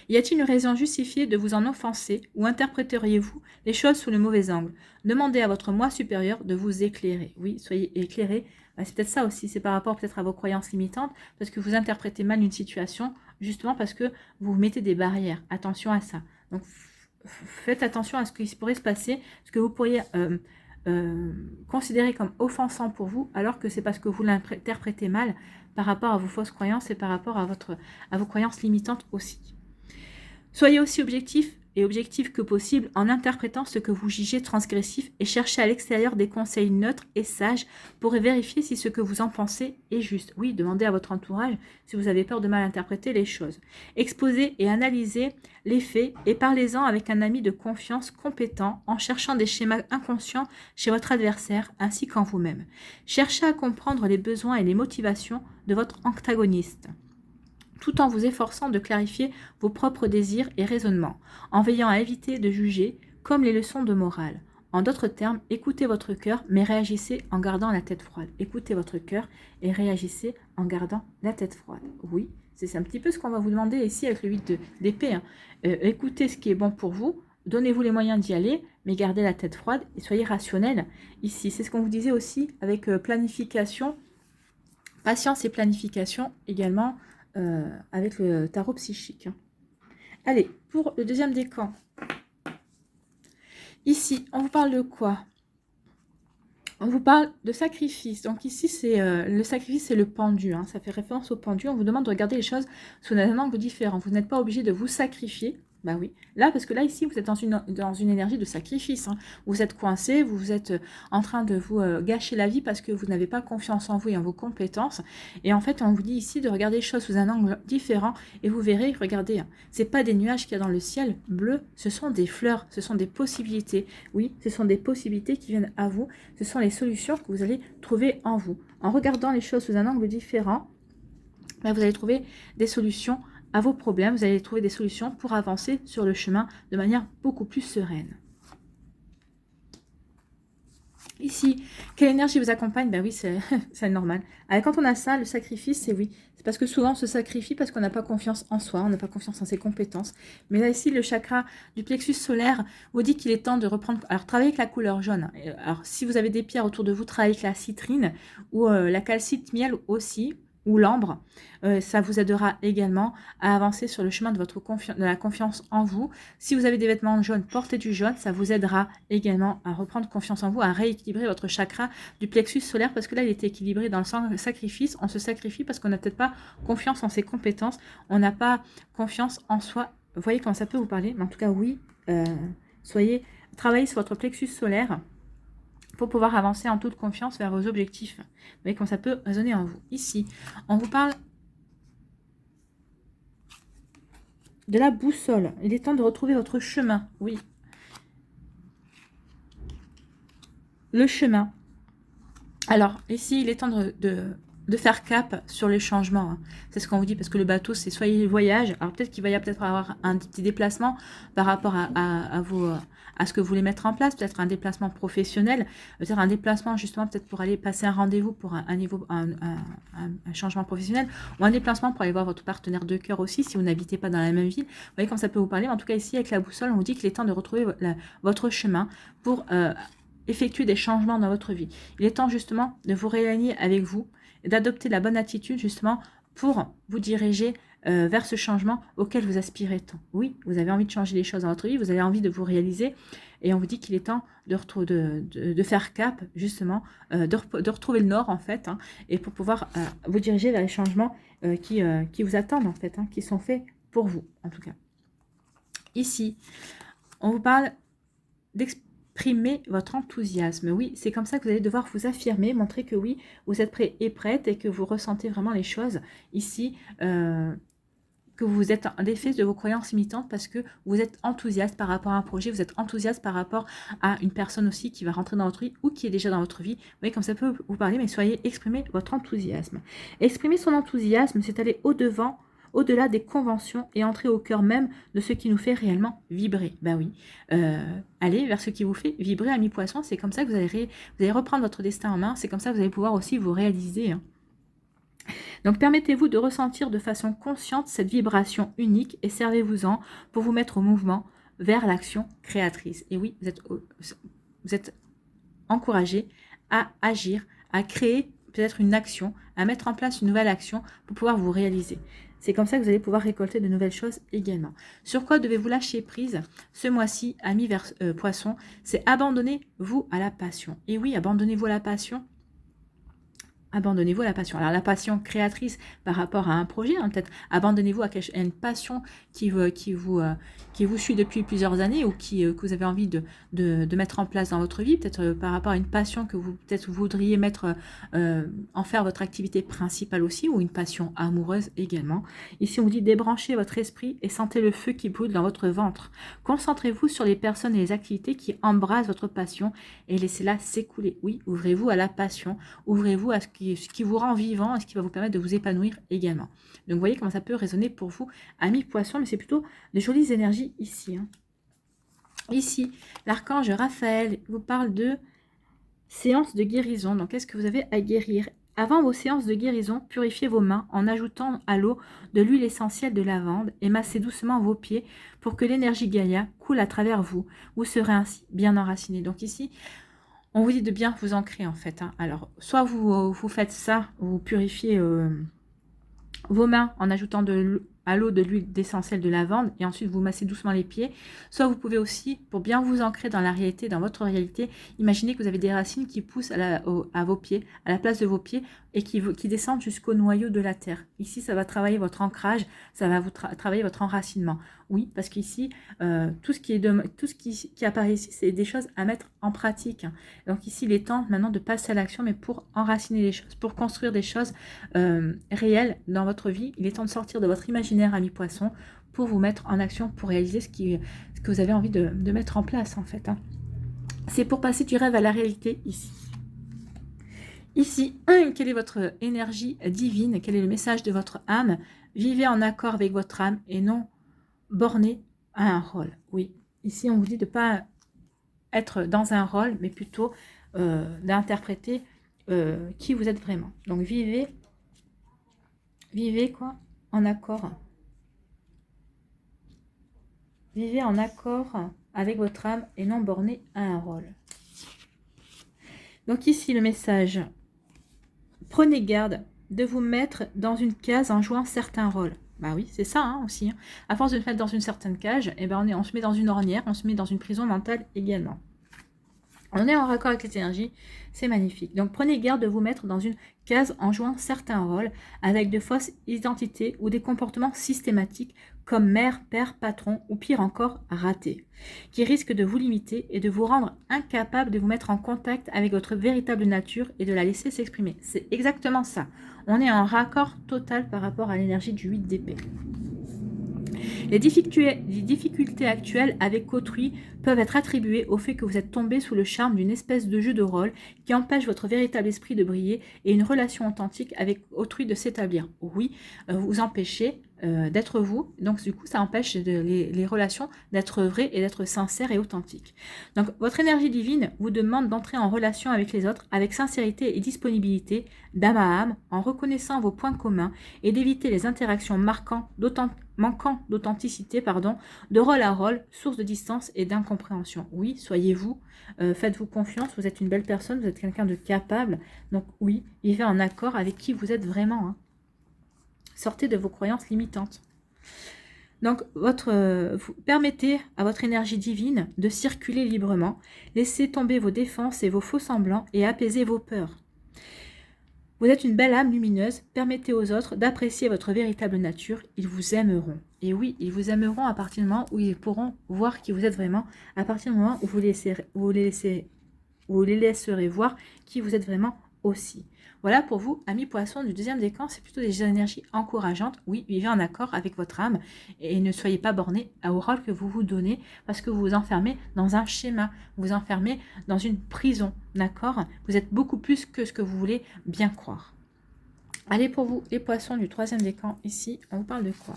Y a-t-il une raison justifiée de vous en offenser ou interpréteriez-vous les choses sous le mauvais angle? Demandez à votre moi supérieur de vous éclairer. Oui, soyez éclairé. C'est peut-être ça aussi, c'est par rapport peut-être à vos croyances limitantes, parce que vous interprétez mal une situation, justement parce que vous mettez des barrières. Attention à ça. Donc, faites attention à ce qui pourrait se passer, ce que vous pourriez considérer comme offensant pour vous, alors que c'est parce que vous l'interprétez mal par rapport à vos fausses croyances et par rapport à vos croyances limitantes aussi. Soyez aussi objectif que possible en interprétant ce que vous jugez transgressif et cherchez à l'extérieur des conseils neutres et sages pour vérifier si ce que vous en pensez est juste. Oui, demandez à votre entourage si vous avez peur de mal interpréter les choses. Exposez et analysez les faits et parlez-en avec un ami de confiance compétent en cherchant des schémas inconscients chez votre adversaire ainsi qu'en vous-même. Cherchez à comprendre les besoins et les motivations de votre antagoniste, tout en vous efforçant de clarifier vos propres désirs et raisonnements, en veillant à éviter de juger comme les leçons de morale. En d'autres termes, écoutez votre cœur, mais réagissez en gardant la tête froide. Écoutez votre cœur et réagissez en gardant la tête froide. Oui, c'est un petit peu ce qu'on va vous demander ici avec le 8 d'épée. Hein. Écoutez ce qui est bon pour vous, donnez-vous les moyens d'y aller, mais gardez la tête froide et soyez rationnel ici. C'est ce qu'on vous disait aussi avec planification, patience et planification également, avec le tarot psychique. Allez, pour le deuxième décan. Ici, on vous parle de quoi? On vous parle de sacrifice. Donc ici, c'est le sacrifice, c'est le pendu. Hein. Ça fait référence au pendu. On vous demande de regarder les choses sous un angle différent. Vous n'êtes pas obligé de vous sacrifier. Bah oui. Là, parce que là, ici, vous êtes dans une énergie de sacrifice. Hein. Vous êtes coincé, vous êtes en train de vous gâcher la vie parce que vous n'avez pas confiance en vous et en vos compétences. Et en fait, on vous dit ici de regarder les choses sous un angle différent. Et vous verrez, regardez, hein, c'est pas des nuages qu'il y a dans le ciel bleu, ce sont des fleurs, ce sont des possibilités. Oui, ce sont des possibilités qui viennent à vous. Ce sont les solutions que vous allez trouver en vous. En regardant les choses sous un angle différent, bah, vous allez trouver des solutions à vos problèmes, vous allez trouver des solutions pour avancer sur le chemin de manière beaucoup plus sereine. Ici, quelle énergie vous accompagne? Ben oui, c'est normal. Alors, quand on a ça, le sacrifice, c'est oui. C'est parce que souvent on se sacrifie parce qu'on n'a pas confiance en soi, on n'a pas confiance en ses compétences. Mais là, ici, le chakra du plexus solaire vous dit qu'il est temps de reprendre... Alors, travaillez avec la couleur jaune. Alors, si vous avez des pierres autour de vous, travaillez avec la citrine ou la calcite miel aussi. ou l'ambre. Ça vous aidera également à avancer sur le chemin de, de la confiance en vous. Si vous avez des vêtements jaunes, portez du jaune. Ça vous aidera également à reprendre confiance en vous, à rééquilibrer votre chakra du plexus solaire, parce que là, il était équilibré dans le sacrifice. On se sacrifie parce qu'on n'a peut-être pas confiance en ses compétences. On n'a pas confiance en soi. Vous voyez comment ça peut vous parler? Mais en tout cas, oui, travaillez sur votre plexus solaire pour pouvoir avancer en toute confiance vers vos objectifs. Vous voyez comment ça peut résonner en vous. Ici, on vous parle de la boussole. Il est temps de retrouver votre chemin. Oui. Le chemin. Alors, ici, il est temps de faire cap sur les changements. Hein. C'est ce qu'on vous dit, parce que le bateau, c'est soyez voyage. Alors, peut-être qu'il va y avoir un petit déplacement par rapport à ce que vous voulez mettre en place. Peut-être un déplacement professionnel. Peut-être un déplacement, justement, peut-être pour aller passer un rendez-vous pour un changement professionnel. Ou un déplacement pour aller voir votre partenaire de cœur aussi, si vous n'habitez pas dans la même ville. Vous voyez comment ça peut vous parler. Mais en tout cas, ici, avec la boussole, on vous dit qu'il est temps de retrouver votre chemin pour effectuer des changements dans votre vie. Il est temps justement de vous réaligner avec vous et d'adopter la bonne attitude justement pour vous diriger vers ce changement auquel vous aspirez tant. Oui, vous avez envie de changer les choses dans votre vie, vous avez envie de vous réaliser et on vous dit qu'il est temps de faire cap justement, de retrouver le nord en fait, hein, et pour pouvoir vous diriger vers les changements qui vous attendent en fait, hein, qui sont faits pour vous en tout cas. Ici, on vous parle d'exprimer votre enthousiasme. Oui, c'est comme ça que vous allez devoir vous affirmer, montrer que oui, vous êtes prêt et prête et que vous ressentez vraiment les choses ici, que vous êtes en défait de vos croyances limitantes parce que vous êtes enthousiaste par rapport à un projet, vous êtes enthousiaste par rapport à une personne aussi qui va rentrer dans votre vie ou qui est déjà dans votre vie. Vous voyez, comme ça peut vous parler, mais exprimez votre enthousiasme. Exprimer son enthousiasme, c'est aller au-devant, au-delà des conventions et entrer au cœur même de ce qui nous fait réellement vibrer. Ben oui, allez vers ce qui vous fait vibrer, ami poisson. C'est comme ça que vous allez reprendre votre destin en main. C'est comme ça que vous allez pouvoir aussi vous réaliser. Hein. Donc permettez-vous de ressentir de façon consciente cette vibration unique et servez-vous-en pour vous mettre au mouvement vers l'action créatrice. Et oui, vous êtes encouragé à agir, à créer peut-être une action, à mettre en place une nouvelle action pour pouvoir vous réaliser. C'est comme ça que vous allez pouvoir récolter de nouvelles choses également. Sur quoi devez-vous lâcher prise ce mois-ci, amis poisson? C'est abandonnez-vous à la passion. Et oui, abandonnez-vous à la passion. Abandonnez-vous à la passion. Alors la passion créatrice par rapport à un projet, hein, peut-être abandonnez-vous à une passion qui vous suit depuis plusieurs années ou que vous avez envie de mettre en place dans votre vie, peut-être par rapport à une passion que vous peut-être voudriez en faire votre activité principale aussi, ou une passion amoureuse également. Ici on vous dit débranchez votre esprit et sentez le feu qui brûle dans votre ventre. Concentrez-vous sur les personnes et les activités qui embrassent votre passion et laissez-la s'écouler. Oui, ouvrez-vous à la passion, ouvrez-vous à ce qui vous rend vivant et ce qui va vous permettre de vous épanouir également. Donc vous voyez comment ça peut résonner pour vous, amis poissons, mais c'est plutôt des jolies énergies ici. Hein. Ici, l'archange Raphaël vous parle de séance de guérison. Donc qu'est-ce que vous avez à guérir? Avant vos séances de guérison, purifiez vos mains en ajoutant à l'eau de l'huile essentielle de lavande et massez doucement vos pieds pour que l'énergie Gaïa coule à travers vous. Vous serez ainsi bien enraciné. Donc ici, on vous dit de bien vous ancrer en fait. Hein. Alors, soit vous faites ça, vous purifiez vos mains en ajoutant à l'eau de l'huile d'essentiel de lavande et ensuite vous massez doucement les pieds. Soit vous pouvez aussi, pour bien vous ancrer dans la réalité, dans votre réalité, imaginez que vous avez des racines qui poussent à vos pieds, à la place de vos pieds et qui descendent jusqu'au noyau de la terre. Ici, ça va travailler votre ancrage, ça va vous travailler votre enracinement. Oui, parce qu'ici, tout ce qui apparaît ici, c'est des choses à mettre en pratique. Donc ici, il est temps maintenant de passer à l'action, mais pour enraciner les choses, pour construire des choses réelles dans votre vie. Il est temps de sortir de votre imaginaire, ami poisson, pour vous mettre en action, pour réaliser ce que vous avez envie de mettre en place, en fait. Hein. C'est pour passer du rêve à la réalité, ici. Ici, quelle est votre énergie divine? Quel est le message de votre âme? Vivez en accord avec votre âme et non borné à un rôle. Oui, ici, on vous dit de ne pas être dans un rôle, mais plutôt d'interpréter qui vous êtes vraiment. Donc, vivez quoi? En accord. Vivez en accord avec votre âme et non borné à un rôle. Donc ici, le message, prenez garde de vous mettre dans une case en jouant certains rôles. Bah oui, c'est ça hein, aussi. Hein. À force de se mettre dans une certaine cage, eh ben on se met dans une ornière, on se met dans une prison mentale également. On est en raccord avec les énergies, c'est magnifique. Donc prenez garde de vous mettre dans une case en jouant certains rôles avec de fausses identités ou des comportements systématiques comme mère, père, patron ou pire encore raté, qui risquent de vous limiter et de vous rendre incapable de vous mettre en contact avec votre véritable nature et de la laisser s'exprimer. C'est exactement ça. On est en raccord total par rapport à l'énergie du 8 d'épée. Les difficultés actuelles avec autrui peuvent être attribuées au fait que vous êtes tombé sous le charme d'une espèce de jeu de rôle qui empêche votre véritable esprit de briller et une relation authentique avec autrui de s'établir. Oui, vous empêchez d'être vous, donc du coup ça empêche les relations d'être vraies et d'être sincères et authentiques. Donc votre énergie divine vous demande d'entrer en relation avec les autres avec sincérité et disponibilité, d'âme à âme, en reconnaissant vos points communs et d'éviter les interactions manquant d'authenticité, de rôle à rôle, source de distance et d'incompréhension. Oui, soyez vous, faites-vous confiance, vous êtes une belle personne, vous êtes quelqu'un de capable, donc oui, vivez en accord avec qui vous êtes vraiment. Hein. Sortez de vos croyances limitantes. Donc, vous permettez à votre énergie divine de circuler librement, laissez tomber vos défenses et vos faux semblants et apaisez vos peurs. Vous êtes une belle âme lumineuse, permettez aux autres d'apprécier votre véritable nature, ils vous aimeront. Et oui, ils vous aimeront à partir du moment où ils pourront voir qui vous êtes vraiment, à partir du moment où vous les laisserez voir qui vous êtes vraiment aussi. Voilà pour vous, amis poissons du deuxième décan, c'est plutôt des énergies encourageantes. Oui, vivez en accord avec votre âme et ne soyez pas bornés au rôle que vous vous donnez parce que vous vous enfermez dans un schéma, vous vous enfermez dans une prison, d'accord? Vous êtes beaucoup plus que ce que vous voulez bien croire. Allez, pour vous, les poissons du troisième décan, ici, on vous parle de quoi?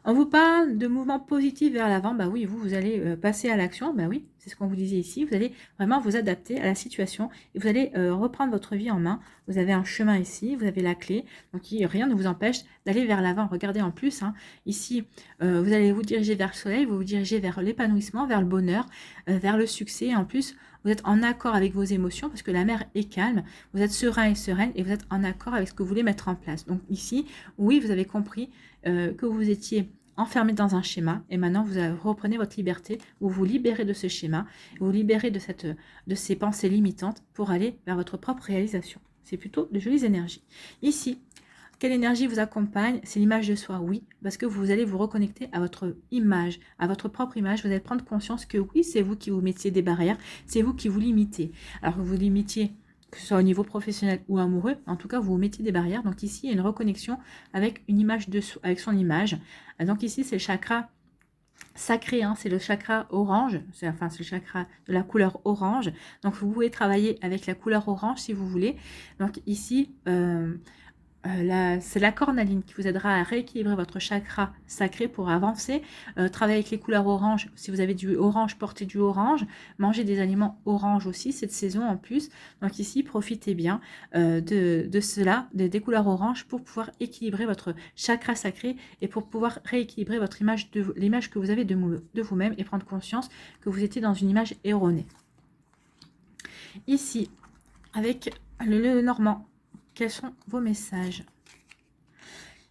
On vous parle de mouvements positifs vers l'avant. Bah oui, vous allez passer à l'action. Bah oui, c'est ce qu'on vous disait ici. Vous allez vraiment vous adapter à la situation et vous allez reprendre votre vie en main. Vous avez un chemin ici, vous avez la clé. Donc rien ne vous empêche d'aller vers l'avant. Regardez en plus, hein, ici, vous allez vous diriger vers le soleil, vous vous dirigez vers l'épanouissement, vers le bonheur, vers le succès. Et en plus, vous êtes en accord avec vos émotions parce que la mer est calme. Vous êtes serein et sereine et vous êtes en accord avec ce que vous voulez mettre en place. Donc ici, oui, vous avez compris que vous étiez enfermé dans un schéma et maintenant vous reprenez votre liberté, vous vous libérez de ce schéma, vous vous libérez de ces pensées limitantes pour aller vers votre propre réalisation. C'est plutôt de jolies énergies. Ici, quelle énergie vous accompagne? C'est l'image de soi, oui, parce que vous allez vous reconnecter à votre image, à votre propre image. Vous allez prendre conscience que oui, c'est vous qui vous mettiez des barrières, c'est vous qui vous limitez. Alors que vous limitiez que ce soit au niveau professionnel ou amoureux, en tout cas, vous vous mettez des barrières. Donc ici, il y a une reconnexion avec une image avec son image. Donc ici, c'est le chakra sacré, hein, c'est le chakra orange, c'est le chakra de la couleur orange. Donc vous pouvez travailler avec la couleur orange si vous voulez. Donc ici, c'est la cornaline qui vous aidera à rééquilibrer votre chakra sacré pour avancer. Travaillez avec les couleurs orange. Si vous avez du orange, portez du orange. Mangez des aliments orange aussi, cette saison en plus. Donc ici, profitez bien de cela, des couleurs orange pour pouvoir équilibrer votre chakra sacré et pour pouvoir rééquilibrer votre image, l'image que vous avez de vous-même et prendre conscience que vous étiez dans une image erronée. Ici, avec le normand, quels sont vos messages?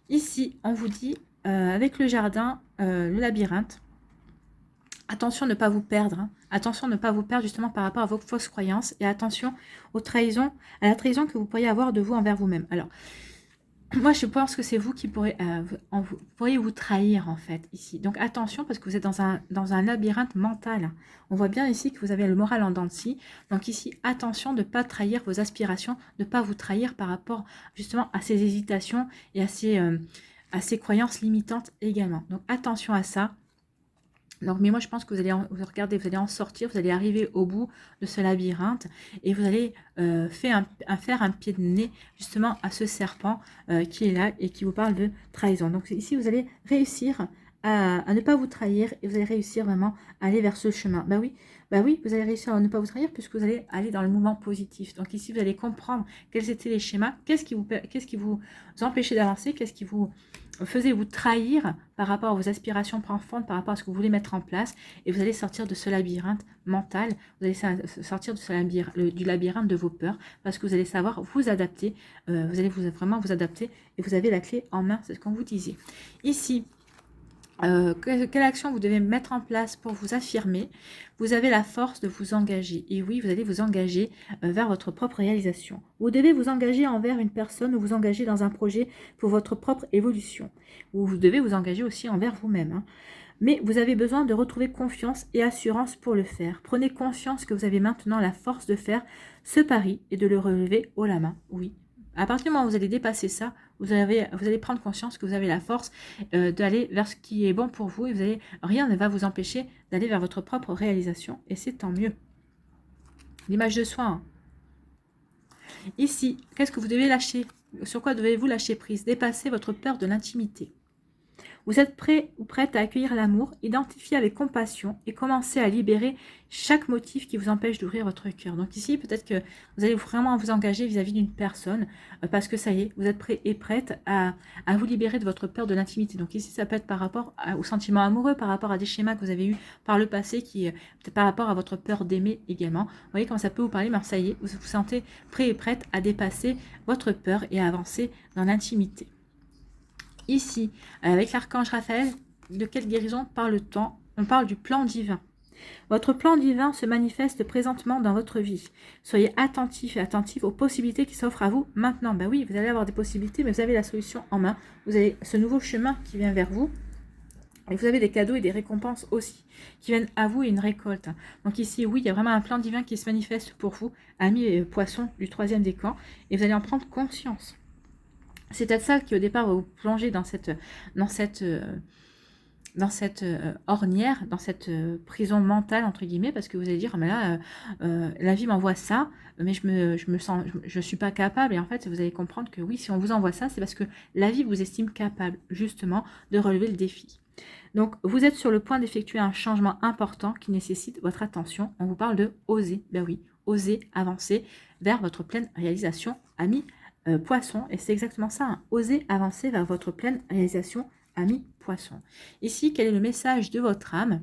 Ici, on vous dit, avec le jardin, le labyrinthe, attention à ne pas vous perdre. Hein. Attention à ne pas vous perdre justement par rapport à vos fausses croyances. Et attention aux trahisons, à la trahison que vous pourriez avoir de vous envers vous-même. Alors, moi, je pense que c'est vous qui pourriez vous trahir, en fait, ici. Donc, attention, parce que vous êtes dans un labyrinthe mental. On voit bien ici que vous avez le moral en dents de scie. Donc, ici, attention de ne pas trahir vos aspirations, de ne pas vous trahir par rapport, justement, à ces hésitations et à ces croyances limitantes également. Donc, attention à ça. Donc, mais moi, je pense que vous allez en sortir, vous allez arriver au bout de ce labyrinthe et vous allez faire un pied de nez justement à ce serpent qui est là et qui vous parle de trahison. Donc, ici, vous allez réussir à ne pas vous trahir et vous allez réussir vraiment à aller vers ce chemin. Bah oui, vous allez réussir à ne pas vous trahir puisque vous allez aller dans le mouvement positif. Donc, ici, vous allez comprendre quels étaient les schémas, qu'est-ce qui vous empêchait d'avancer, qu'est-ce qui vous faisez-vous trahir par rapport à vos aspirations profondes, par rapport à ce que vous voulez mettre en place, et vous allez sortir de ce labyrinthe mental, vous allez sortir de du labyrinthe de vos peurs, parce que vous allez savoir vous adapter, vous allez vraiment vous adapter, et vous avez la clé en main, c'est ce qu'on vous disait. Ici, quelle action vous devez mettre en place pour vous affirmer? Vous avez la force de vous engager. Et oui, vous allez vous engager vers votre propre réalisation. Vous devez vous engager envers une personne ou vous engager dans un projet pour votre propre évolution. Ou vous devez vous engager aussi envers vous-même. Hein. Mais vous avez besoin de retrouver confiance et assurance pour le faire. Prenez conscience que vous avez maintenant la force de faire ce pari et de le relever haut la main. Oui. À partir du moment où vous allez dépasser ça, vous allez prendre conscience que vous avez la force d'aller vers ce qui est bon pour vous et rien ne va vous empêcher d'aller vers votre propre réalisation et c'est tant mieux. L'image de soi. Hein. Ici, qu'est-ce que vous devez lâcher? Sur quoi devez-vous lâcher prise? Dépasser votre peur de l'intimité. Vous êtes prêt ou prête à accueillir l'amour, identifier avec compassion et commencer à libérer chaque motif qui vous empêche d'ouvrir votre cœur. Donc ici, peut-être que vous allez vraiment vous engager vis-à-vis d'une personne parce que ça y est, vous êtes prêt et prête à vous libérer de votre peur de l'intimité. Donc ici, ça peut être par rapport au sentiment amoureux, par rapport à des schémas que vous avez eus par le passé, peut-être par rapport à votre peur d'aimer également. Vous voyez comment ça peut vous parler, mais ça y est, vous vous sentez prêt et prête à dépasser votre peur et à avancer dans l'intimité. Ici, avec l'archange Raphaël, de quelle guérison parle-t-on? On parle du plan divin. Votre plan divin se manifeste présentement dans votre vie. Soyez attentifs et attentifs aux possibilités qui s'offrent à vous maintenant. Ben oui, vous allez avoir des possibilités, mais vous avez la solution en main. Vous avez ce nouveau chemin qui vient vers vous. Et vous avez des cadeaux et des récompenses aussi, qui viennent à vous et une récolte. Donc ici, oui, il y a vraiment un plan divin qui se manifeste pour vous, amis poissons du 3e décan, et vous allez en prendre conscience. C'est peut-être ça qui au départ va vous plonger dans cette ornière, dans cette prison mentale entre guillemets, parce que vous allez dire ah, mais là la vie m'envoie ça, mais je suis pas capable. Et en fait, vous allez comprendre que oui, si on vous envoie ça, c'est parce que la vie vous estime capable justement de relever le défi. Donc, vous êtes sur le point d'effectuer un changement important qui nécessite votre attention. On vous parle de oser. Ben oui, oser avancer vers votre pleine réalisation, amis poisson. Et c'est exactement ça, hein. Oser avancer vers votre pleine réalisation, amis poisson. Ici, quel est le message de votre âme?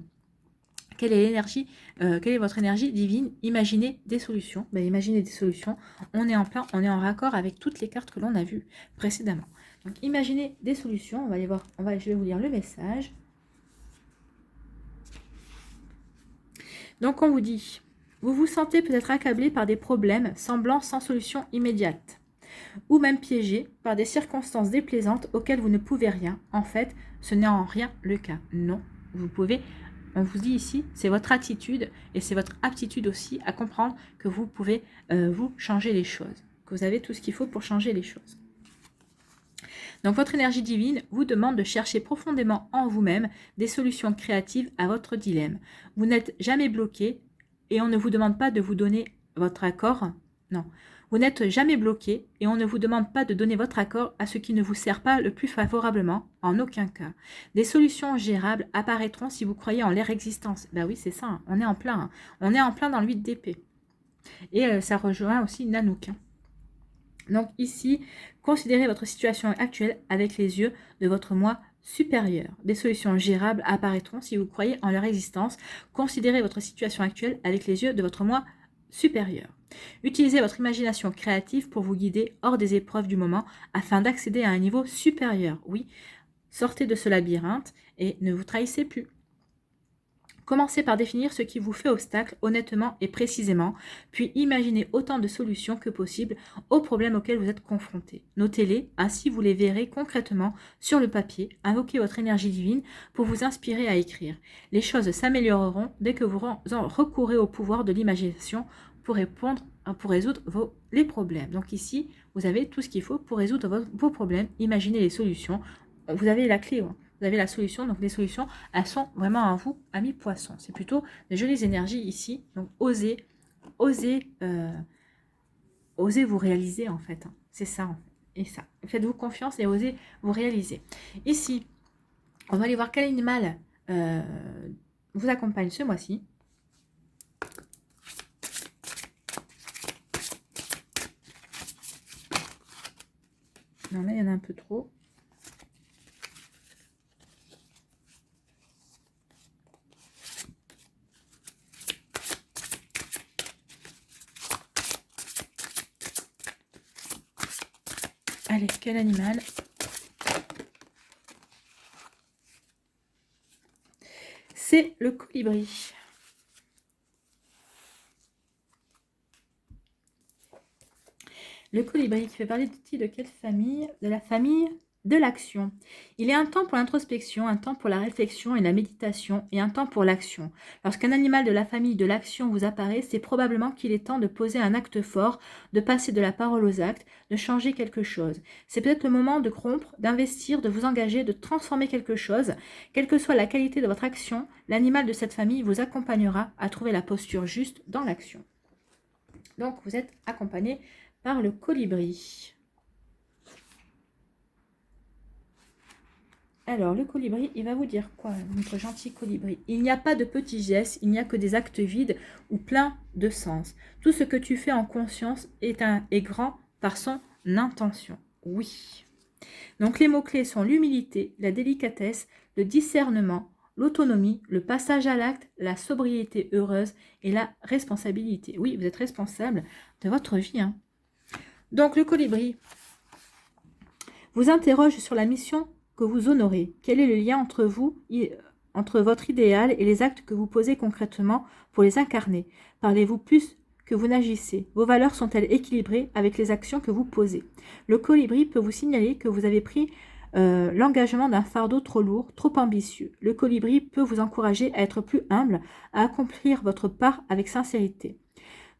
Quelle est votre énergie divine? Imaginez des solutions. Ben, imaginez des solutions. On est en raccord avec toutes les cartes que l'on a vues précédemment. Donc, imaginez des solutions. On va aller voir. Je vais vous lire le message. Donc, on vous dit, vous vous sentez peut-être accablé par des problèmes semblant sans solution immédiate, ou même piégé par des circonstances déplaisantes auxquelles vous ne pouvez rien. En fait, ce n'est en rien le cas. Non, vous pouvez, on vous dit ici, c'est votre attitude et c'est votre aptitude aussi à comprendre que vous pouvez vous changer les choses, que vous avez tout ce qu'il faut pour changer les choses. Donc votre énergie divine vous demande de chercher profondément en vous-même des solutions créatives à votre dilemme. Vous n'êtes jamais bloqué et on ne vous demande pas de vous donner votre accord. Non. Vous n'êtes jamais bloqué et on ne vous demande pas de donner votre accord à ce qui ne vous sert pas le plus favorablement, en aucun cas. Des solutions gérables apparaîtront si vous croyez en leur existence. Ben oui, c'est ça, hein. On est en plein. Hein. On est en plein dans le 8 d'épée. Et ça rejoint aussi Nanook. Hein. Donc ici, considérez votre situation actuelle avec les yeux de votre moi supérieur. Des solutions gérables apparaîtront si vous croyez en leur existence. Considérez votre situation actuelle avec les yeux de votre moi supérieur. Utilisez votre imagination créative pour vous guider hors des épreuves du moment afin d'accéder à un niveau supérieur. Oui, sortez de ce labyrinthe et ne vous trahissez plus. Commencez par définir ce qui vous fait obstacle honnêtement et précisément, puis imaginez autant de solutions que possible aux problèmes auxquels vous êtes confrontés. Notez-les, ainsi vous les verrez concrètement sur le papier. Invoquez votre énergie divine pour vous inspirer à écrire. Les choses s'amélioreront dès que vous recourez au pouvoir de l'imagination pour résoudre les problèmes. Donc ici, vous avez tout ce qu'il faut pour résoudre vos problèmes. Imaginez les solutions. Vous avez la clé. Hein. Vous avez la solution, donc les solutions, elles sont vraiment à vous, amis poissons. C'est plutôt des jolies énergies ici. Donc osez vous réaliser en fait. Hein. C'est ça en fait. Et ça. Faites-vous confiance et osez vous réaliser. Ici, on va aller voir quel animal vous accompagne ce mois-ci. Non, là, il y en a un peu trop. Allez, quel animal? C'est le colibri. Le colibri qui fait partie de quelle famille? De la famille de l'action. Il est un temps pour l'introspection, un temps pour la réflexion et la méditation, et un temps pour l'action. Lorsqu'un animal de la famille de l'action vous apparaît, c'est probablement qu'il est temps de poser un acte fort, de passer de la parole aux actes, de changer quelque chose. C'est peut-être le moment de rompre, d'investir, de vous engager, de transformer quelque chose. Quelle que soit la qualité de votre action, l'animal de cette famille vous accompagnera à trouver la posture juste dans l'action. Donc, vous êtes accompagné par le colibri. Alors, le colibri, il va vous dire quoi, notre gentil colibri? Il n'y a pas de petits gestes, il n'y a que des actes vides ou pleins de sens. Tout ce que tu fais en conscience est grand par son intention. Oui. Donc, les mots-clés sont l'humilité, la délicatesse, le discernement, l'autonomie, le passage à l'acte, la sobriété heureuse et la responsabilité. Oui, vous êtes responsable de votre vie. Hein. Donc, le colibri vous interroge sur la mission que vous honorez. Quel est le lien entre vous, entre votre idéal et les actes que vous posez concrètement pour les incarner? Parlez-vous plus que vous n'agissez? Vos valeurs sont-elles équilibrées avec les actions que vous posez? Le colibri peut vous signaler que vous avez pris l'engagement d'un fardeau trop lourd, trop ambitieux. Le colibri peut vous encourager à être plus humble, à accomplir votre part avec sincérité.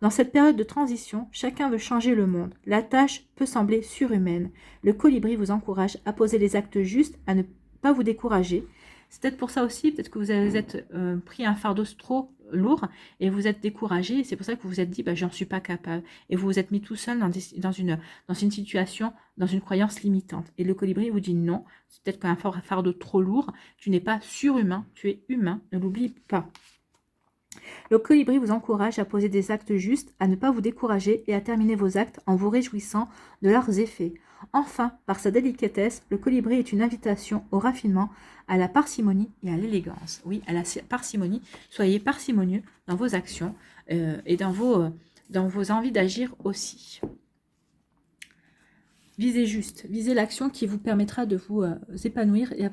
Dans cette période de transition, chacun veut changer le monde. La tâche peut sembler surhumaine. Le colibri vous encourage à poser les actes justes, à ne pas vous décourager. C'est peut-être pour ça aussi, peut-être que vous avez pris un fardeau trop lourd et vous êtes découragé. C'est pour ça que vous vous êtes dit, bah, j'en suis pas capable. Et vous vous êtes mis tout seul dans une situation, dans une croyance limitante. Et le colibri vous dit non, c'est peut-être qu'un fardeau trop lourd, tu n'es pas surhumain, tu es humain, ne l'oublie pas. Le colibri vous encourage à poser des actes justes, à ne pas vous décourager et à terminer vos actes en vous réjouissant de leurs effets. Enfin, par sa délicatesse, le colibri est une invitation au raffinement, à la parcimonie et à l'élégance. Oui, à la parcimonie. Soyez parcimonieux dans vos actions et dans vos envies d'agir aussi. Visez juste, visez l'action qui vous permettra de vous épanouir et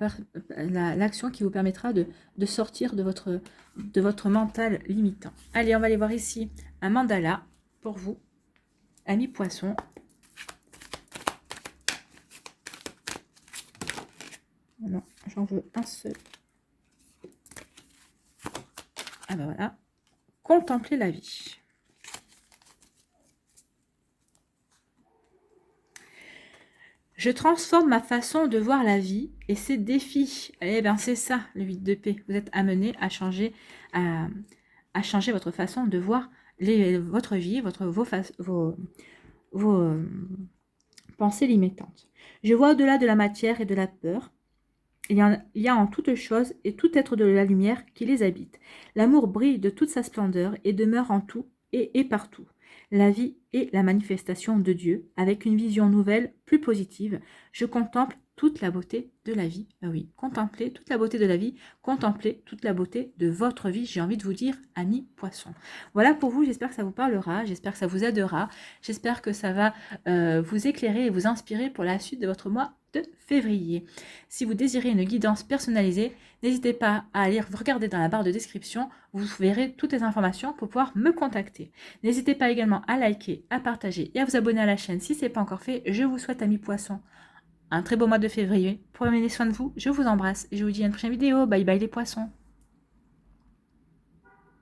l'action qui vous permettra de sortir de votre mental limitant. Allez, on va aller voir ici un mandala pour vous, amis poissons. Non, j'en veux un seul. Ah ben voilà, contemplez la vie. Je transforme ma façon de voir la vie et ses défis. Eh bien, c'est ça, le 8 de paix. Vous êtes amené à changer votre façon de voir votre vie, vos pensées limitantes. Je vois au-delà de la matière et de la peur. Il y a en toute chose et tout être de la lumière qui les habite. L'amour brille de toute sa splendeur et demeure en tout et partout. La vie est la manifestation de Dieu, avec une vision nouvelle, plus positive. Je contemple toute la beauté de la vie. Ah oui, contemplez toute la beauté de la vie, contemplez toute la beauté de votre vie, j'ai envie de vous dire, amis poissons. Voilà pour vous, j'espère que ça vous parlera, j'espère que ça vous aidera, j'espère que ça va vous éclairer et vous inspirer pour la suite de votre mois de février. Si vous désirez une guidance personnalisée, n'hésitez pas à aller regarder dans la barre de description, vous verrez toutes les informations pour pouvoir me contacter. N'hésitez pas également à liker, à partager et à vous abonner à la chaîne si ce n'est pas encore fait. Je vous souhaite, amis poissons, un très beau mois de février. Prenez soin de vous, je vous embrasse et je vous dis à une prochaine vidéo. Bye bye les poissons.